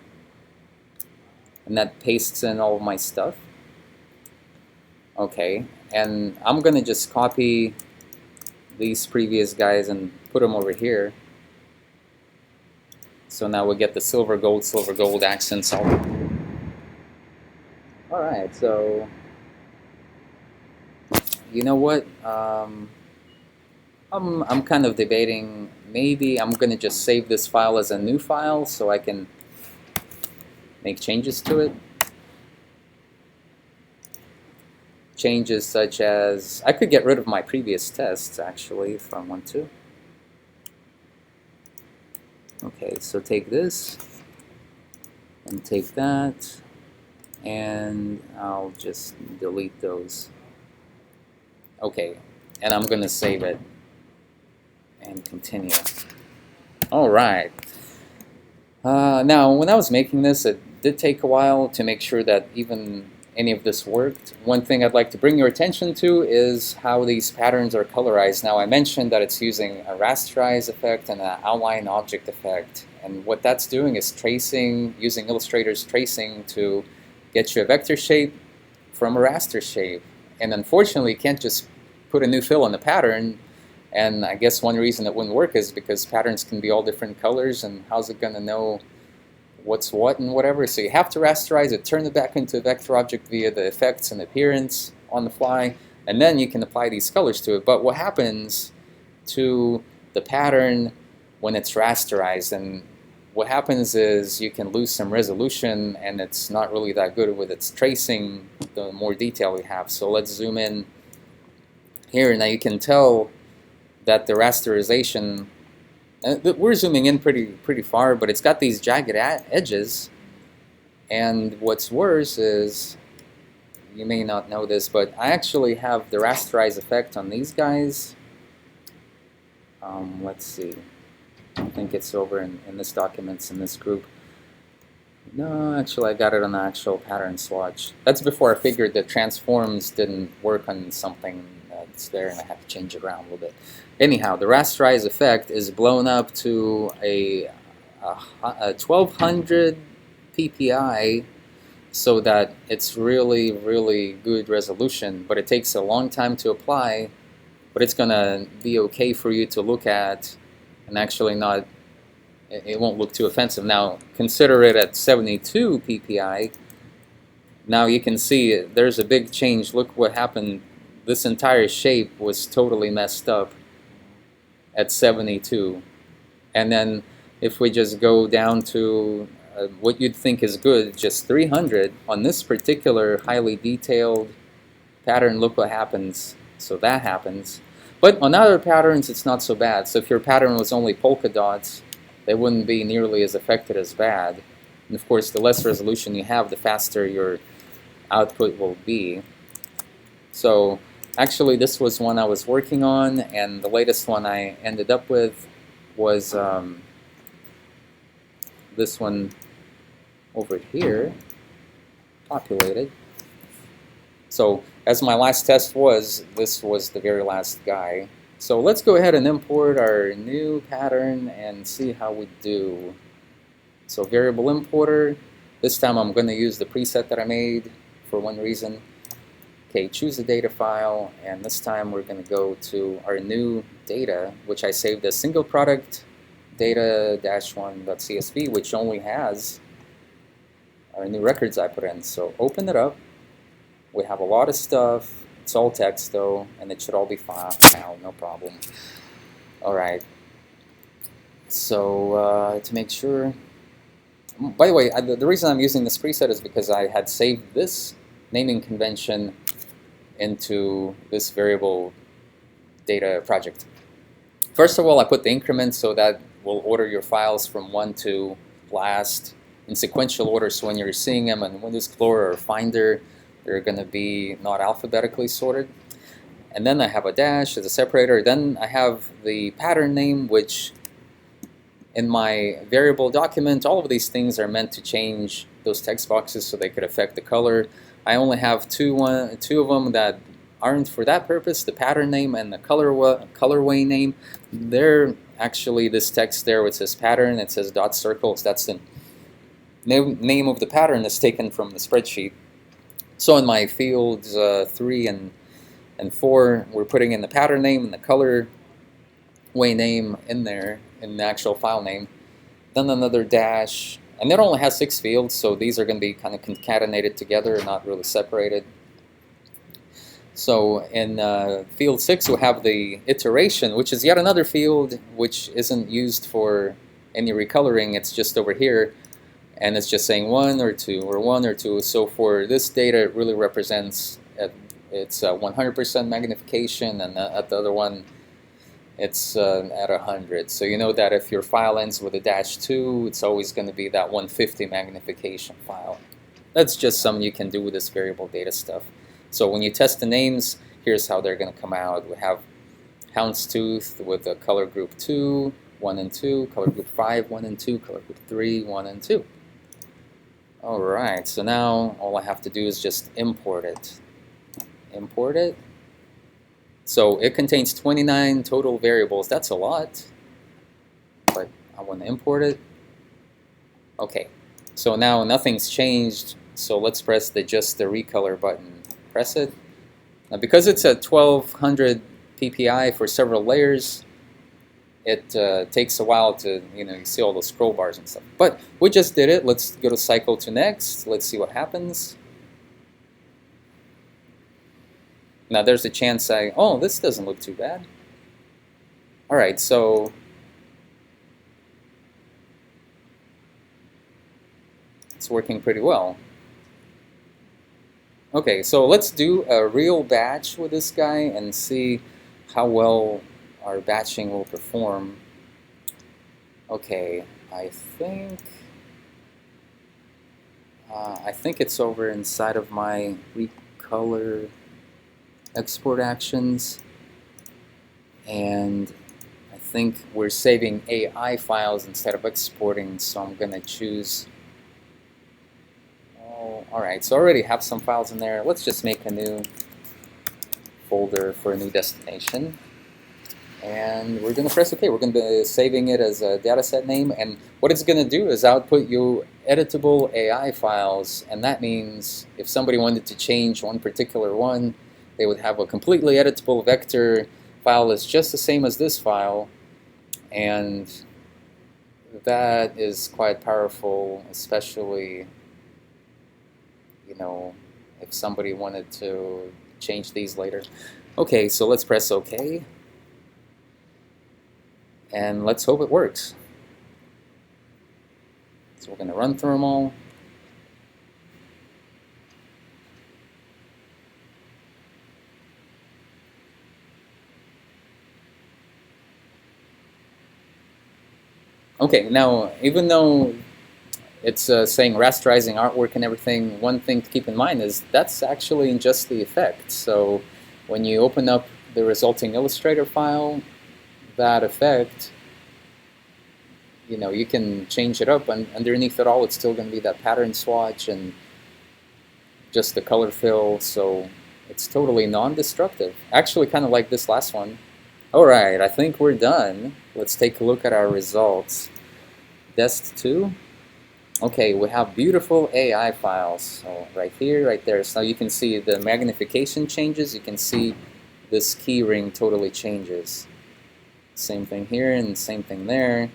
and that pastes in all of my stuff. Okay, and I'm gonna just copy these previous guys and put them over here. So now we get the silver gold accents all. Alright, so you know what? I'm kind of debating, maybe I'm gonna just save this file as a new file so I can make changes to it. Changes such as, I could get rid of my previous tests actually if I want to. Okay, so take this and take that, and I'll just delete those. Okay, and I'm gonna save it and continue. Alright. Now, when I was making this, it did take a while to make sure that even any of this worked. One thing I'd like to bring your attention to is how these patterns are colorized. Now, I mentioned that it's using a rasterize effect and an outline object effect. And what that's doing is tracing, using Illustrator's tracing to get you a vector shape from a raster shape. And unfortunately, you can't just put a new fill on the pattern. And I guess one reason it wouldn't work is because patterns can be all different colors, and how's it going to know what's what and whatever? So you have to rasterize it, turn it back into a vector object via the effects and appearance on the fly, and then you can apply these colors to it. But what happens to the pattern when it's rasterized? And what happens is you can lose some resolution, and it's not really that good with its tracing, the more detail we have. So let's zoom in here. Now you can tell that the rasterization, we're zooming in pretty far, but it's got these jagged edges. And what's worse is, you may not know this, but I actually have the rasterize effect on these guys. Let's see. I think it's over in this documents in this group. No, actually I got it on the actual pattern swatch. That's before I figured that transforms didn't work on something it's there and I have to change it around a little bit. Anyhow, the rasterize effect is blown up to a 1200 ppi, so that it's really, really good resolution, but it takes a long time to apply, but it's gonna be okay for you to look at and actually not, it won't look too offensive. Now consider it at 72 ppi. Now you can see there's a big change. Look what happened. This entire shape was totally messed up at 72. And then if we just go down to what you'd think is good, just 300 on this particular highly detailed pattern, look what happens. So that happens. But on other patterns, it's not so bad. So if your pattern was only polka dots, they wouldn't be nearly as affected as bad. And of course, the less resolution you have, the faster your output will be. So actually, this was one I was working on, and the latest one I ended up with was this one over here, populated. So as my last test was, this was the very last guy. So let's go ahead and import our new pattern and see how we do. So variable importer, this time I'm going to use the preset that I made for one reason. Okay, choose a data file, and this time we're going to go to our new data, which I saved as single product data-1.csv, which only has our new records I put in. So open it up. We have a lot of stuff. It's all text though, and it should all be found, no problem. Alright, so to make sure, by the way, the reason I'm using this preset is because I had saved this naming convention into this variable data project. First of all, I put the increment so that will order your files from 1 to last in sequential order, so when you're seeing them in Windows Explorer or Finder, they're going to be not alphabetically sorted. And then I have a dash as a separator. Then I have the pattern name, which in my variable document, all of these things are meant to change those text boxes so they could affect the color. I only have two of them that aren't for that purpose, the pattern name and the colorway name. They're actually this text there which says pattern, it says dot circles. That's the name of the pattern that's taken from the spreadsheet. So in my fields 3 and 4, we're putting in the pattern name and the colorway name in there, in the actual file name. Then another dash, and it only has 6 fields, so these are going to be kind of concatenated together, not really separated. So in field 6, we have the iteration, which is yet another field which isn't used for any recoloring. It's just over here, and it's just saying 1 or 2 or 1 or 2. So for this data, it really represents it's 100% magnification, and at the other one, it's at 100. So you know that if your file ends with a -2, it's always going to be that 150 magnification file. That's just something you can do with this variable data stuff. So when you test the names, here's how they're going to come out. We have houndstooth with a color group 2, 1 and 2, color group 5, 1 and 2, color group 3, 1 and 2. Alright, so now all I have to do is just import it. Import it. So it contains 29 total variables. That's a lot, but I want to import it. Okay, so now nothing's changed, so let's press just the recolor button. Press it. Now because it's at 1200 ppi for several layers, it takes a while to, you see all those scroll bars and stuff. But we just did it. Let's go to cycle to next. Let's see what happens. Now there's a chance oh, this doesn't look too bad. Alright, so it's working pretty well. Okay, so let's do a real batch with this guy and see how well our batching will perform. Okay, I think it's over inside of my recolor export actions, and I think we're saving AI files instead of exporting, so I'm gonna choose. Oh, alright, so I already have some files in there. Let's just make a new folder for a new destination. And we're going to press OK. We're going to be saving it as a dataset name. And what it's going to do is output you editable AI files. And that means if somebody wanted to change one particular one, they would have a completely editable vector file that's just the same as this file. And that is quite powerful, especially, you know, if somebody wanted to change these later. Okay, so let's press OK. And let's hope it works. So we're going to run through them all. Okay, now even though it's saying rasterizing artwork and everything, one thing to keep in mind is that's actually in just the effect. So when you open up the resulting Illustrator file, that effect, you know, you can change it up, and underneath it all it's still going to be that pattern swatch and just the color fill, so it's totally non-destructive. Actually kind of like this last one. Alright, I think we're done. Let's take a look at our results. Dest 2. Okay, we have beautiful AI files. So right here, right there. So you can see the magnification changes. You can see this key ring totally changes. Same thing here and same thing there.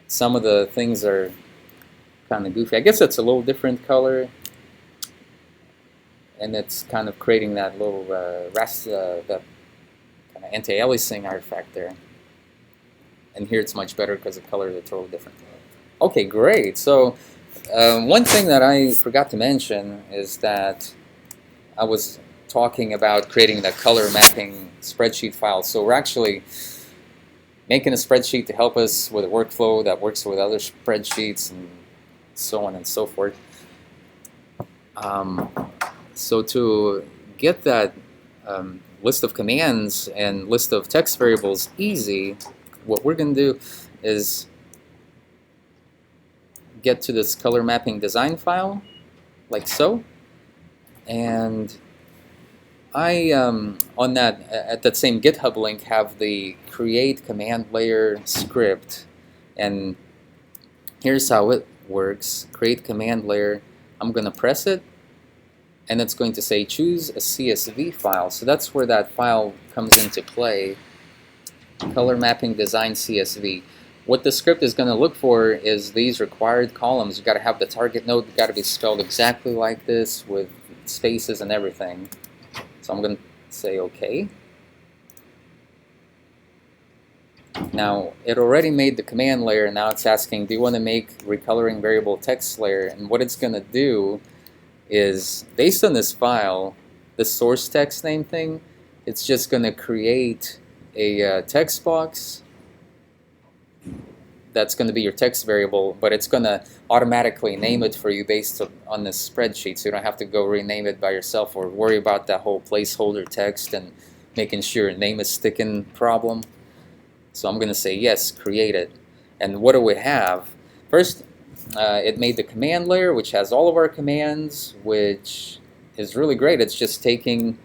Some of the things are kind of goofy. I guess it's a little different color, and it's kind of creating that little that kind of anti-aliasing artifact there. And here it's much better because the colors are totally different. Okay, great. So one thing that I forgot to mention is that I was talking about creating the color mapping spreadsheet file. So we're actually making a spreadsheet to help us with a workflow that works with other spreadsheets and so on and so forth. So to get that list of commands and list of text variables easy, what we're going to do is get to this color mapping design file, like so, and I, on that, at that same GitHub link, have the create command layer script, and here's how it works. Create command layer, I'm going to press it, and it's going to say choose a CSV file. So that's where that file comes into play, color mapping design CSV. What the script is going to look for is these required columns. You've got to have the target node, got to be spelled exactly like this with spaces and everything. So I'm going to say OK. Now, it already made the command layer, and now it's asking, do you want to make recoloring variable text layer? And what it's going to do is, based on this file, the source text name thing, it's just going to create a text box that's going to be your text variable, but it's going to automatically name it for you based on this spreadsheet, so you don't have to go rename it by yourself or worry about that whole placeholder text and making sure your name is sticking problem. So I'm going to say yes, create it. And what do we have? First, it made the command layer, which has all of our commands, which is really great. It's just taking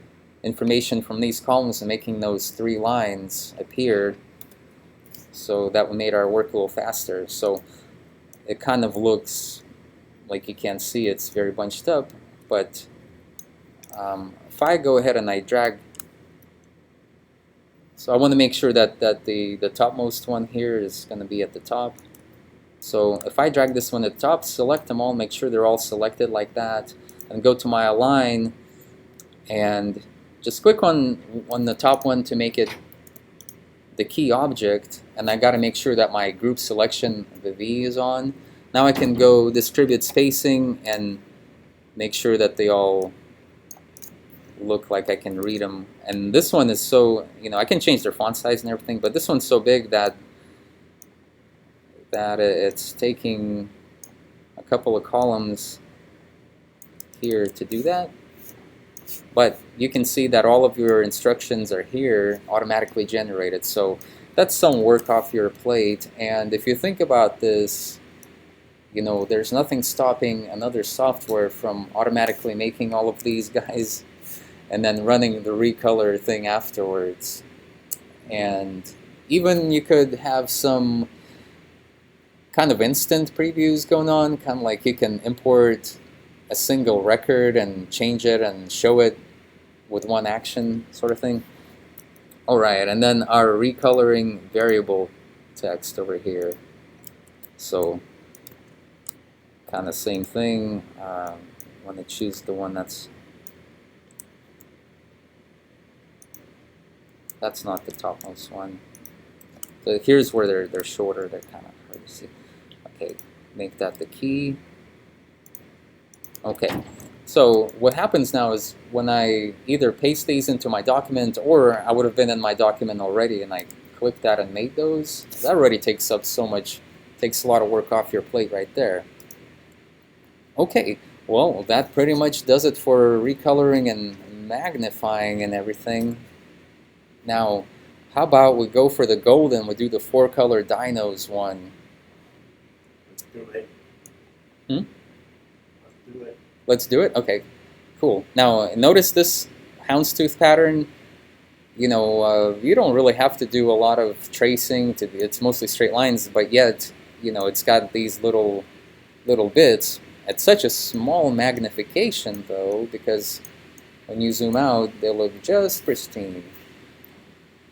information from these columns and making those 3 lines appear. So that made our work a little faster. So it kind of looks like you can't see it's very bunched up, but if I go ahead and I drag, so I want to make sure that the topmost one here is going to be at the top. So if I drag this one at the top, select them all, make sure they're all selected like that, and go to my align, and just click on the top one to make it the key object, and I got to make sure that my group selection, the V, is on. Now I can go distribute spacing and make sure that they all look like I can read them. And this one is so, you know, I can change their font size and everything, but this one's so big that it's taking a couple of columns here to do that. But you can see that all of your instructions are here automatically generated. So that's some work off your plate. And if you think about this, you know, there's nothing stopping another software from automatically making all of these guys. and then running the recolor thing afterwards. And even you could have some kind of instant previews going on, kind of like you can import a single record and change it and show it with one action sort of thing. All right, and then our recoloring variable text over here. So kind of same thing. Want to choose the one that's not the topmost one. So here's where they're shorter. They're kind of hard to see. Okay, make that the key. Okay, so what happens now is when I either paste these into my document, or I would have been in my document already and I clicked that and made those, that already takes up so much, takes a lot of work off your plate right there. Okay, well, that pretty much does it for recoloring and magnifying and everything. Now, how about we go for the gold and we do the 4-color dinos one? Let's do it. Hmm? Let's do it. Let's do it? Okay, cool. Now, notice this houndstooth pattern. You know, you don't really have to do a lot of tracing. It's mostly straight lines, but yet, you know, it's got these little bits. At such a small magnification, though, because when you zoom out, they look just pristine.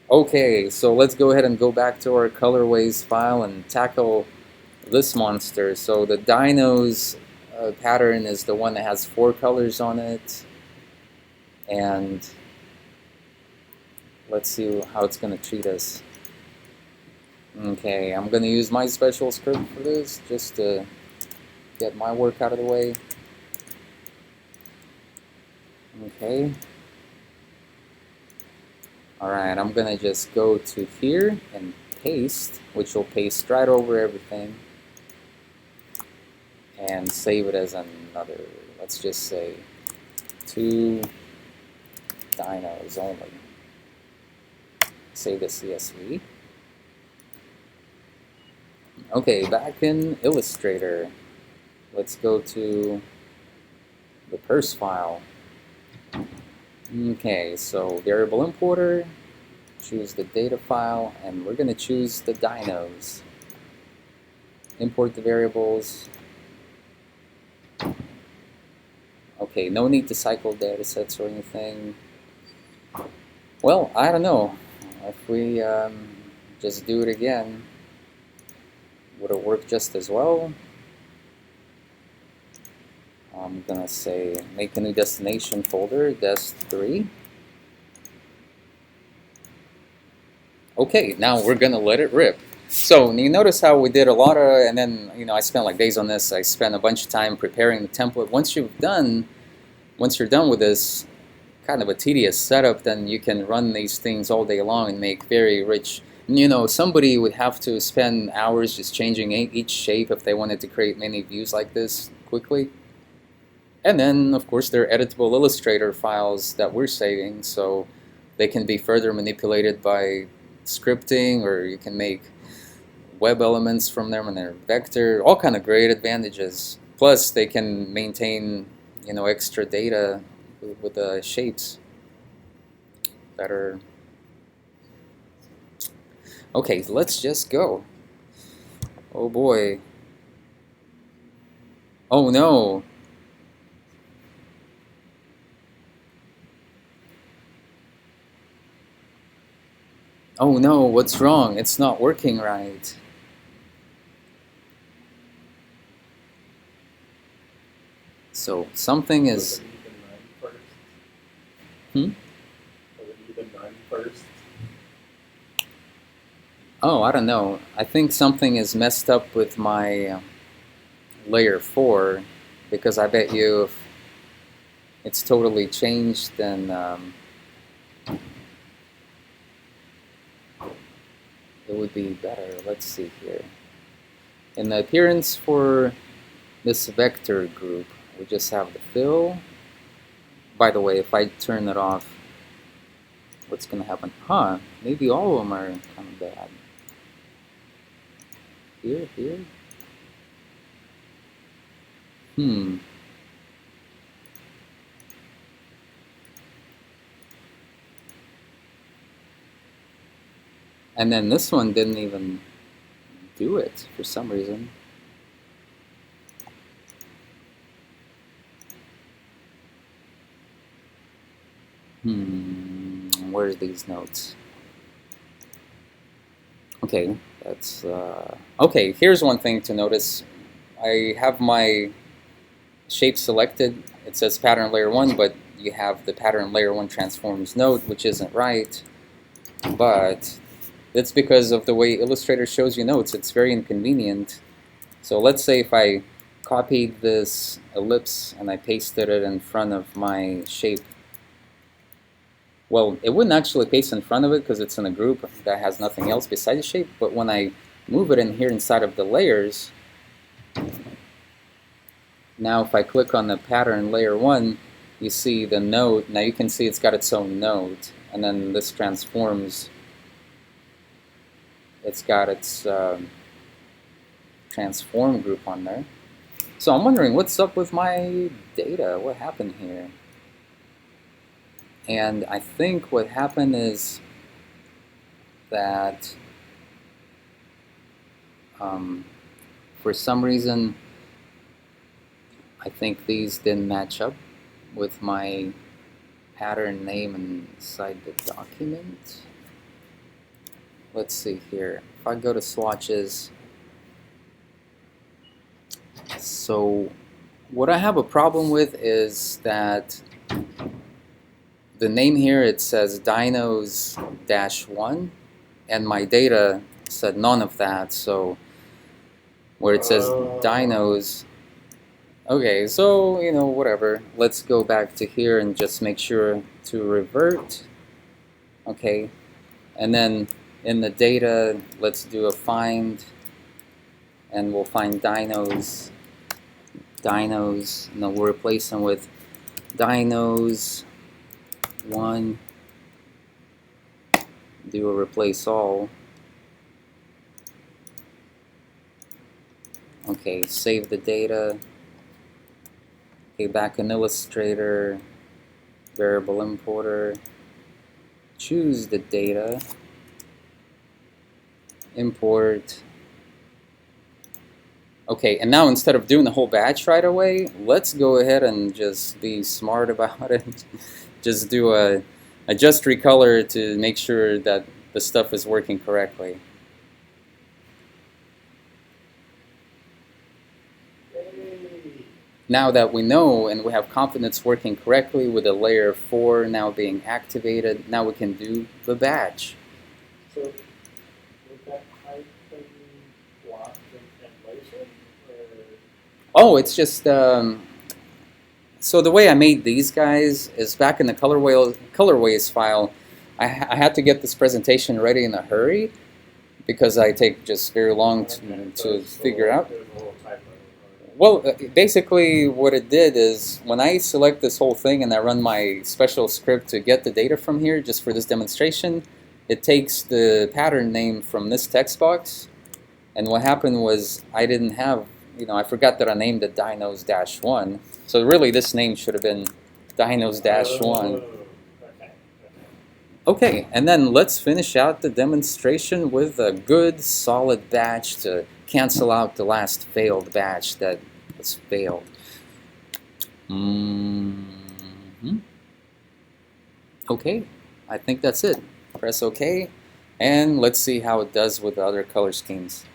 Okay, so let's go ahead and go back to our colorways file and tackle this monster. So the dinos pattern is the one that has 4 colors on it, and let's see how it's going to treat us. Okay, I'm going to use my special script for this just to get my work out of the way. Okay. Alright, I'm going to just go to here and paste, which will paste right over everything, and save it as another, let's just say, 2 dinos only. Save the CSV. Okay, back in Illustrator, let's go to the purse file. Okay, so variable importer, choose the data file, and we're going to choose the dinos. Import the variables. Okay, no need to cycle data sets or anything. Well, I don't know. If we just do it again, would it work just as well? I'm going to say make a new destination folder, dest3. Okay, now we're going to let it rip. So you notice how we did a lot of, and then, you know, I spent like days on this. I spent a bunch of time preparing the template. Once you're done with this kind of a tedious setup, then you can run these things all day long and make very rich. You know, somebody would have to spend hours just changing each shape if they wanted to create many views like this quickly. And then, of course, there are editable Illustrator files that we're saving, so they can be further manipulated by scripting, or you can make web elements from them and their vector, all kind of great advantages. Plus, they can maintain, you know, extra data with the shapes that are... Okay, let's just go. Oh boy. Oh no. Oh no, what's wrong? It's not working right. So something is... Oh, I don't know. I think something is messed up with my layer 4, because I bet you if it's totally changed, then it would be better. Let's see here. In the appearance for this vector group, we just have the fill. By the way, if I turn it off, what's going to happen? Huh, maybe all of them are kind of bad. Here. And then this one didn't even do it for some reason. Where's these notes? Okay, that's okay. Here's one thing to notice. I have my shape selected. It says pattern layer 1, but you have the pattern layer 1 transforms node, which isn't right. But it's because of the way Illustrator shows you notes. It's very inconvenient. So let's say if I copied this ellipse and I pasted it in front of my shape. Well, it wouldn't actually paste in front of it because it's in a group that has nothing else besides the shape. But when I move it in here inside of the layers, now if I click on the pattern layer 1, you see the node. Now you can see it's got its own node. And then this transforms. It's got its transform group on there. So I'm wondering what's up with my data? What happened here? And I think what happened is that for some reason I think these didn't match up with my pattern name inside the document. Let's see here. If I go to swatches, so what I have a problem with is that the name here, it says dinos-1, and my data said none of that. So where it says dinos, okay, so you know, whatever. Let's go back to here and just make sure to revert. Okay, and then in the data, let's do a find, and we'll find dinos, and then we'll replace them with dinos 1, do a replace all. Okay, save the data. Okay, back in Illustrator, variable importer, choose the data, import. Okay, and now instead of doing the whole batch right away, let's go ahead and just be smart about it. Just do a adjust recolor to make sure that the stuff is working correctly. Now that we know and we have confidence working correctly with the layer 4 now being activated, now we can do the batch. So would that type be blocked in translation? Oh, it's just so the way I made these guys is back in the colorways file. I had to get this presentation ready in a hurry because I take just very long to figure out. Well, basically what it did is when I select this whole thing and I run my special script to get the data from here just for this demonstration, it takes the pattern name from this text box, and what happened was I didn't have, you know, I forgot that I named it dinos-1, so really this name should have been dinos-1. Okay, and then let's finish out the demonstration with a good solid batch to cancel out the last failed batch that was failed. Okay, I think that's it. Press OK, and let's see how it does with the other color schemes.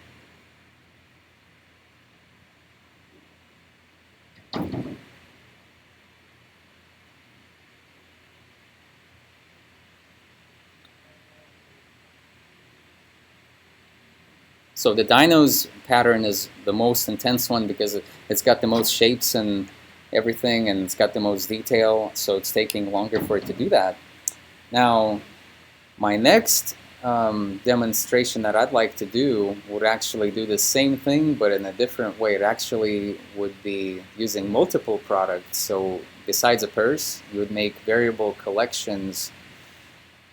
So the dinos pattern is the most intense one because it's got the most shapes and everything, and it's got the most detail, so it's taking longer for it to do that. Now, my next demonstration that I'd like to do would actually do the same thing, but in a different way. It actually would be using multiple products. So besides a purse, you would make variable collections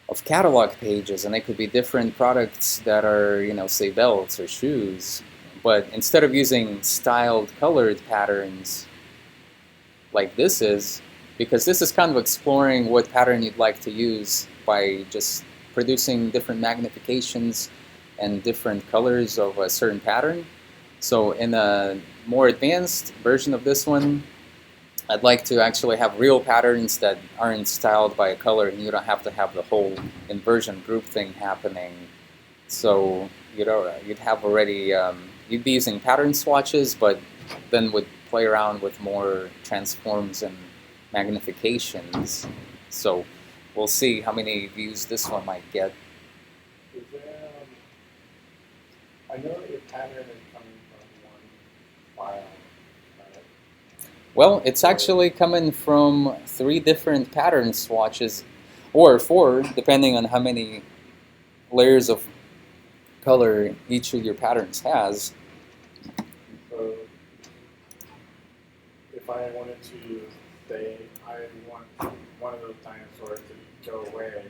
of catalog pages, and they could be different products that are, you know, say belts or shoes. But instead of using styled colored patterns like this is, because this is kind of exploring what pattern you'd like to use by just producing different magnifications and different colors of a certain pattern. So in a more advanced version of this one, I'd like to actually have real patterns that aren't styled by a color, and you don't have to have the whole inversion group thing happening. So you'd have already, you'd be using pattern swatches, but then would play around with more transforms and magnifications. So we'll see how many views this one might get. Is there, I know that your pattern is coming from one file, right? Well, it's actually coming from 3 different pattern swatches, or 4, depending on how many layers of color each of your patterns has. So if I wanted to say I want one of those dinosaurs to go away,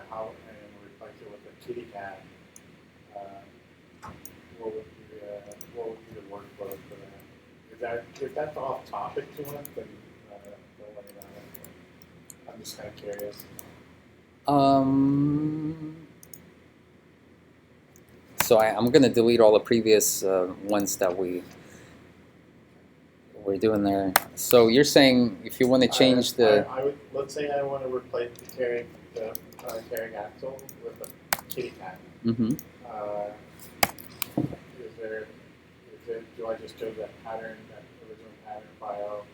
how and replace it with a kitty cat, what would be the workflow for that? If that's off topic too much, then don't worry about it. I'm just kind of curious. So I'm going to delete all the previous ones that we were doing there. So you're saying if you want to change I would, let's say I want to replace the carrying axle with a kitty cat. Mm-hmm. Do I just go to that pattern, that original pattern file,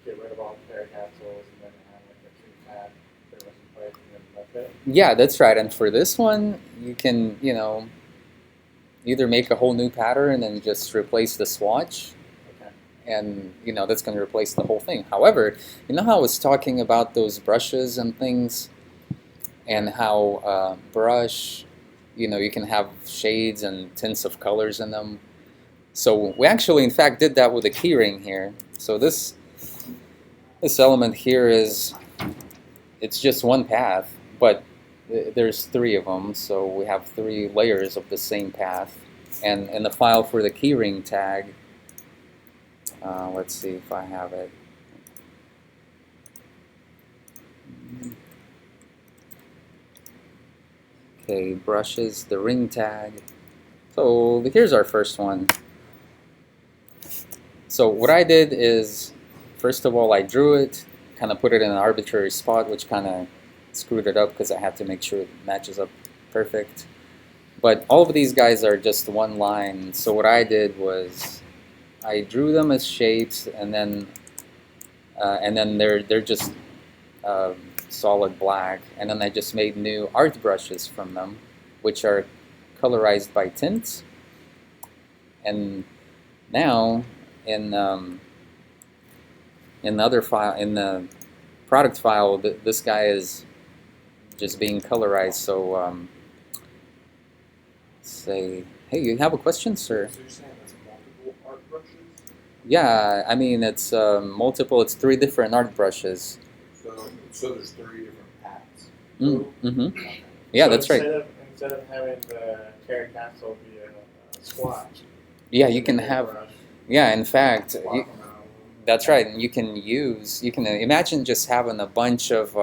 get rid of all the carrying axles, and then have like a kitty cat that was in place, and then that's it? Yeah, that's right. And for this one, you can, either make a whole new pattern and just replace the swatch. Okay. And, that's going to replace the whole thing. However, you know how I was talking about those brushes and things, and how brush, you can have shades and tints of colors in them. So we actually, in fact, did that with a keyring here. So this element here it's just one path, but there's 3 of them. So we have 3 layers of the same path. And in the file for the keyring tag, let's see if I have it. Okay, brushes, the ring tag. So here's our first one. So what I did is, first of all, I drew it, kind of put it in an arbitrary spot, which kind of screwed it up because I had to make sure it matches up perfect. But all of these guys are just one line. So what I did was I drew them as shapes, and then they're just solid black. And then I just made new art brushes from them, which are colorized by tints. And now in the other file, in the product file, this guy is just being colorized. So say, hey, you have a question, sir? So you're saying that's multiple art brushes? Yeah, I mean it's multiple. It's 3 different art brushes. So there's 3 different paths. Mm-hmm. Okay. Yeah, So that's right. Instead of having the carrying axle be a swatch. Yeah, you can have. Brush, Yeah, in fact, swap them out. that's right. And you can imagine just having a bunch of,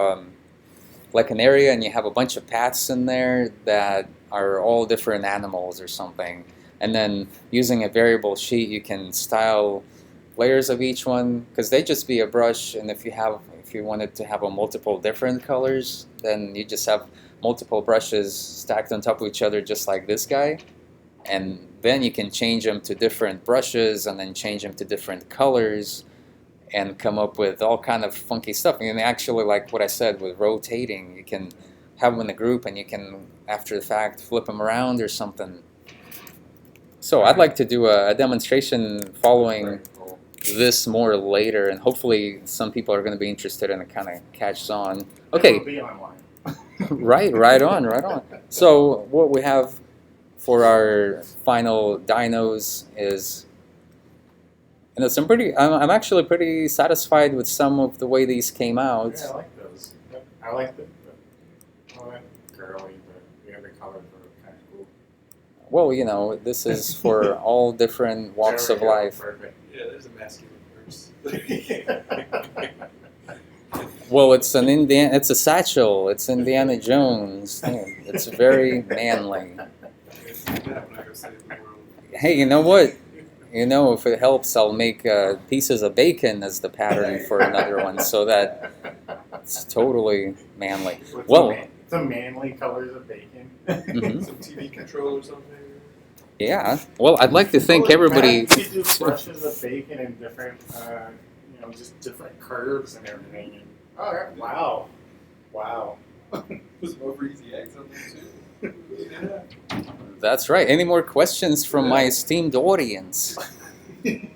like an area, and you have a bunch of paths in there that are all different animals or something. And then using a variable sheet, you can style layers of each one, because they just be a brush. And if you wanted to have a multiple different colors, then you just have multiple brushes stacked on top of each other, just like this guy. And then you can change them to different brushes, and then change them to different colors, and come up with all kind of funky stuff. And actually, like what I said with rotating, you can have them in a group, and you can, after the fact, flip them around or something. So I'd like to do a demonstration following this more later, and hopefully some people are going to be interested, and it kind of catches on. Okay. It'll be online. Right on. So what we have for our final dinos is, I'm actually pretty satisfied with some of the way these came out. Yeah, I like those. I like the girly, but the other colors were kind of cool. Well, this is for all different walks There of we go, life. Perfect. Yeah, there's a masculine verse. Well, it's an Indiana. It's a satchel. It's Indiana Jones. Yeah, it's very manly. Hey, you know what? You know, if it helps, I'll make pieces of bacon as the pattern for another one, so that it's totally manly. Well, some manly colors of bacon. Mhm. Some TV control or something. yeah. Well, I'd like to thank Well, everybody. You could do brushes of bacon and different, just different curves and everything. And, oh, wow. Wow. Put some over easy eggs on there too. Yeah. That's right. Any more questions from my esteemed audience? I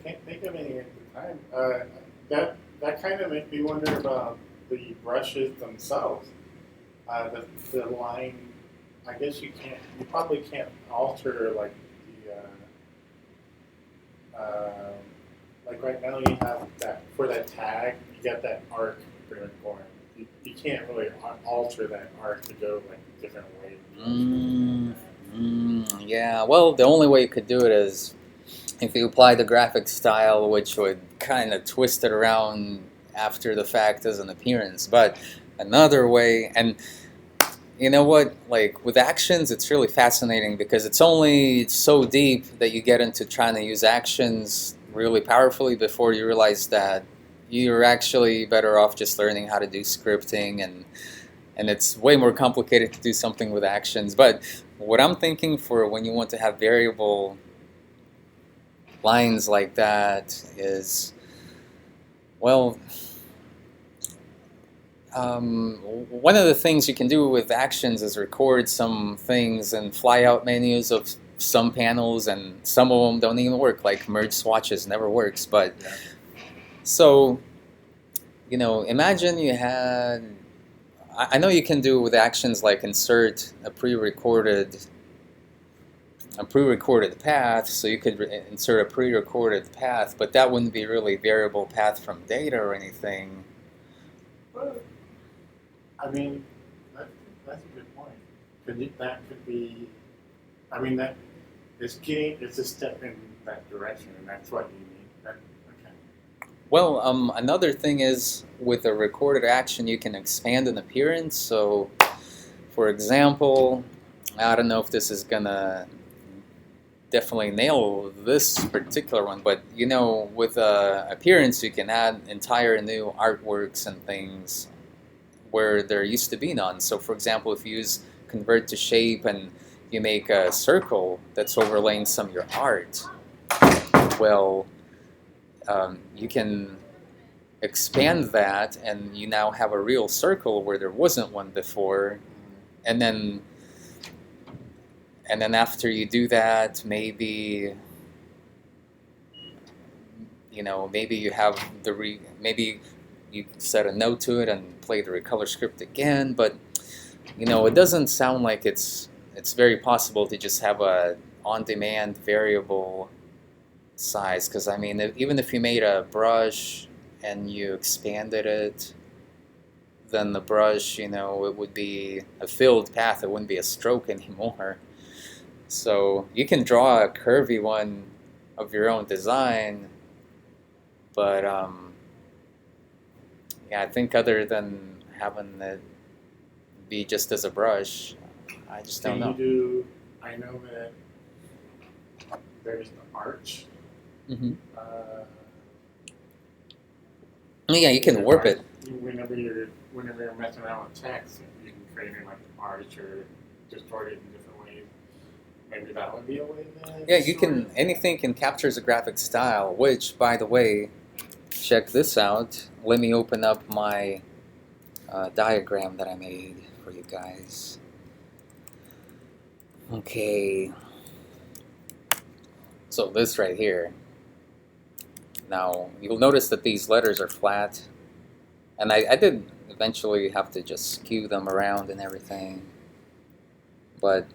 can't think of any at the time. That kind of makes me wonder about the brushes themselves. The line, I guess you probably can't alter like like right now you have that, for that tag, you got that arc going. You can't really alter that arc to go like a different way. Yeah, well, the only way you could do it is if you apply the graphic style, which would kind of twist it around after the fact as an appearance. But another way, and you know what, like with actions, it's really fascinating because it's only so deep that you get into trying to use actions really powerfully before you realize that you're actually better off just learning how to do scripting, and it's way more complicated to do something with actions. But what I'm thinking for when you want to have variable lines like that is, well, one of the things you can do with actions is record some things and fly out menus of some panels, and some of them don't even work, like merge swatches never works. But Yeah. so, imagine you had, I know you can do with actions like insert a pre-recorded path, so you could insert a pre-recorded path, but that wouldn't be really variable path from data or anything. Well, I mean, that's a good point. That could be, I mean, it's a step in that direction, and that's what you need. Okay. Well, another thing is with a recorded action, you can expand an appearance. So, for example, I don't know if this is gonna definitely nail this particular one, but with appearance, you can add entire new artworks and things where there used to be none. So, for example, if you use convert to shape and you make a circle that's overlaying some of your art, well, you can expand that, and you now have a real circle where there wasn't one before. And then after you do that, maybe you have maybe you set a note to it and play the recolor script again. But it doesn't sound like it's very possible to just have a on-demand variable size, because I mean, even if you made a brush and you expanded it, then the brush, it would be a filled path. It wouldn't be a stroke anymore. So you can draw a curvy one of your own design, but yeah, I think other than having it be just as a brush, I just don't know. I know that there's the arch. Mm-hmm. Yeah, you can warp it. Whenever you're messing around with text, you can create it like an arch or distort it in different ways. Maybe that would be a way to. Yeah, you can. Anything can capture as a graphic style. Which, by the way, check this out. Let me open up my diagram that I made for you guys. Okay. So this right here. Now, you'll notice that these letters are flat. And I did eventually have to just skew them around and everything. But,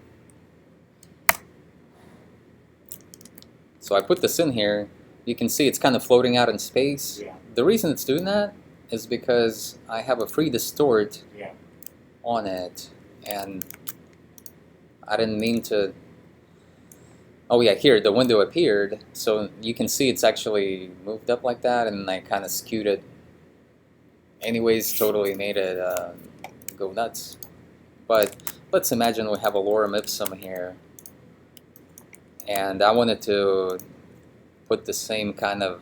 so I put this in here. You can see it's kind of floating out in space. Yeah. The reason it's doing that is because I have a free distort on it. And I didn't mean to Oh yeah, here the window appeared, so you can see it's actually moved up like that, and I kind of skewed it. Anyways, totally made it go nuts. But let's imagine we have a lorem ipsum here, and I wanted to put the same kind of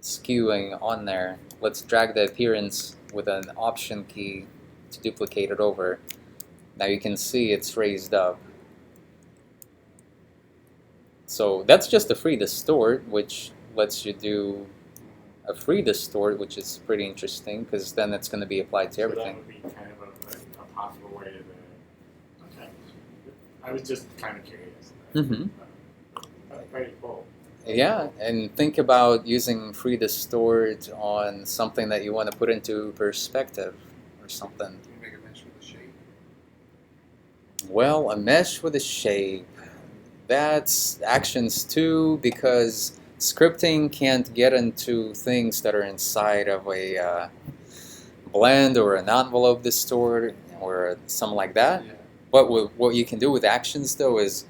skewing on there. Let's drag the appearance with an option key to duplicate it over. Now you can see it's raised up. So that's just a free distort, which lets you do a free distort, which is pretty interesting because then it's going to be applied to everything. That would be kind of a possible way to. Okay. I was just kind of curious. Mm-hmm. That's very cool. Yeah, and think about using free distort on something that you want to put into perspective or something. Can you make a mesh with a shape? Well, a mesh with a shape. That's actions too, because scripting can't get into things that are inside of a blend or an envelope distort or something like that. Yeah. What you can do with actions though is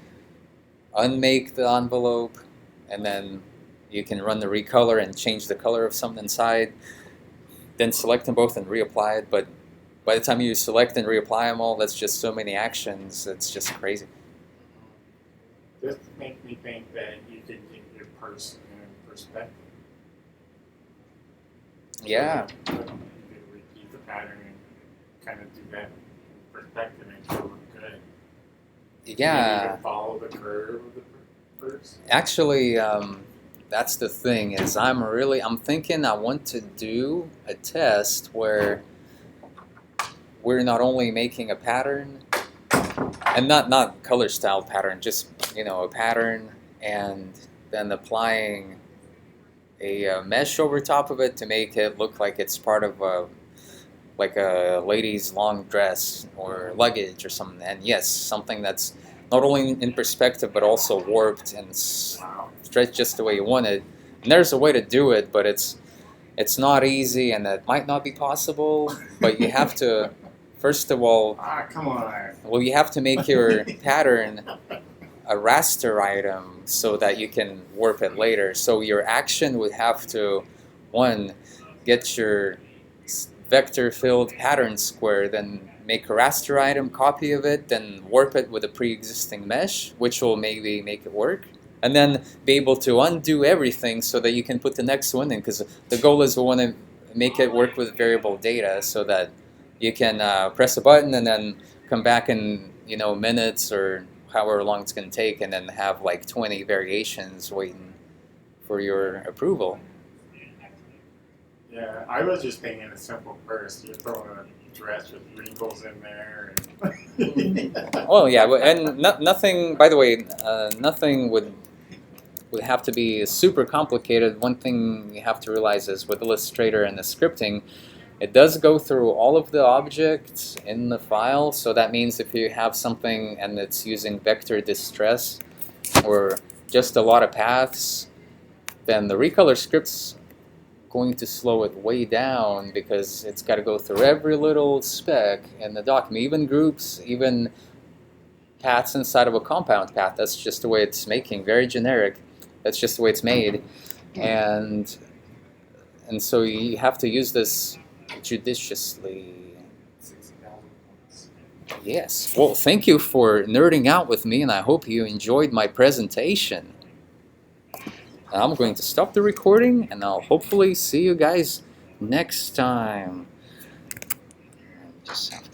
unmake the envelope, and then you can run the recolor and change the color of something inside, then select them both and reapply it. But by the time you select and reapply them all, that's just so many actions, it's just crazy. This makes me think that you could get your person in perspective. Yeah. You could repeat the pattern and kind of do that in perspective and still look good. Yeah. Maybe you could follow the curve of the first. Actually, that's the thing is I'm thinking I want to do a test where we're not only making a pattern, and not color style pattern, just a pattern, and then applying a mesh over top of it to make it look like it's part of like a lady's long dress or luggage or something. And yes, something that's not only in perspective but also warped and stretched just the way you want it. And there's a way to do it, but it's not easy, and it might not be possible. But you have to, first of all, come on. well, you have to make your pattern a raster item so that you can warp it later. So your action would have to, one, get your vector-filled pattern square, then make a raster item copy of it, then warp it with a pre-existing mesh, which will maybe make it work. And then be able to undo everything so that you can put the next one in, because the goal is we want to make it work with variable data so that you can press a button and then come back in minutes or however long it's going to take, and then have like 20 variations waiting for your approval. Yeah, I was just thinking a simple purse. You're throwing a dress with wrinkles in there. And Oh yeah, and nothing. By the way, nothing would have to be super complicated. One thing you have to realize is with Illustrator and the scripting, it does go through all of the objects in the file. So that means if you have something and it's using vector distress or just a lot of paths, then the recolor script's going to slow it way down because it's got to go through every little spec in the document, even groups, even paths inside of a compound path. That's just the way it's making, very generic. That's just the way it's made, and so you have to use this judiciously. 60,000 points. Yes. Well, thank you for nerding out with me, and I hope you enjoyed my presentation. I'm going to stop the recording, and I'll hopefully see you guys next time. Just have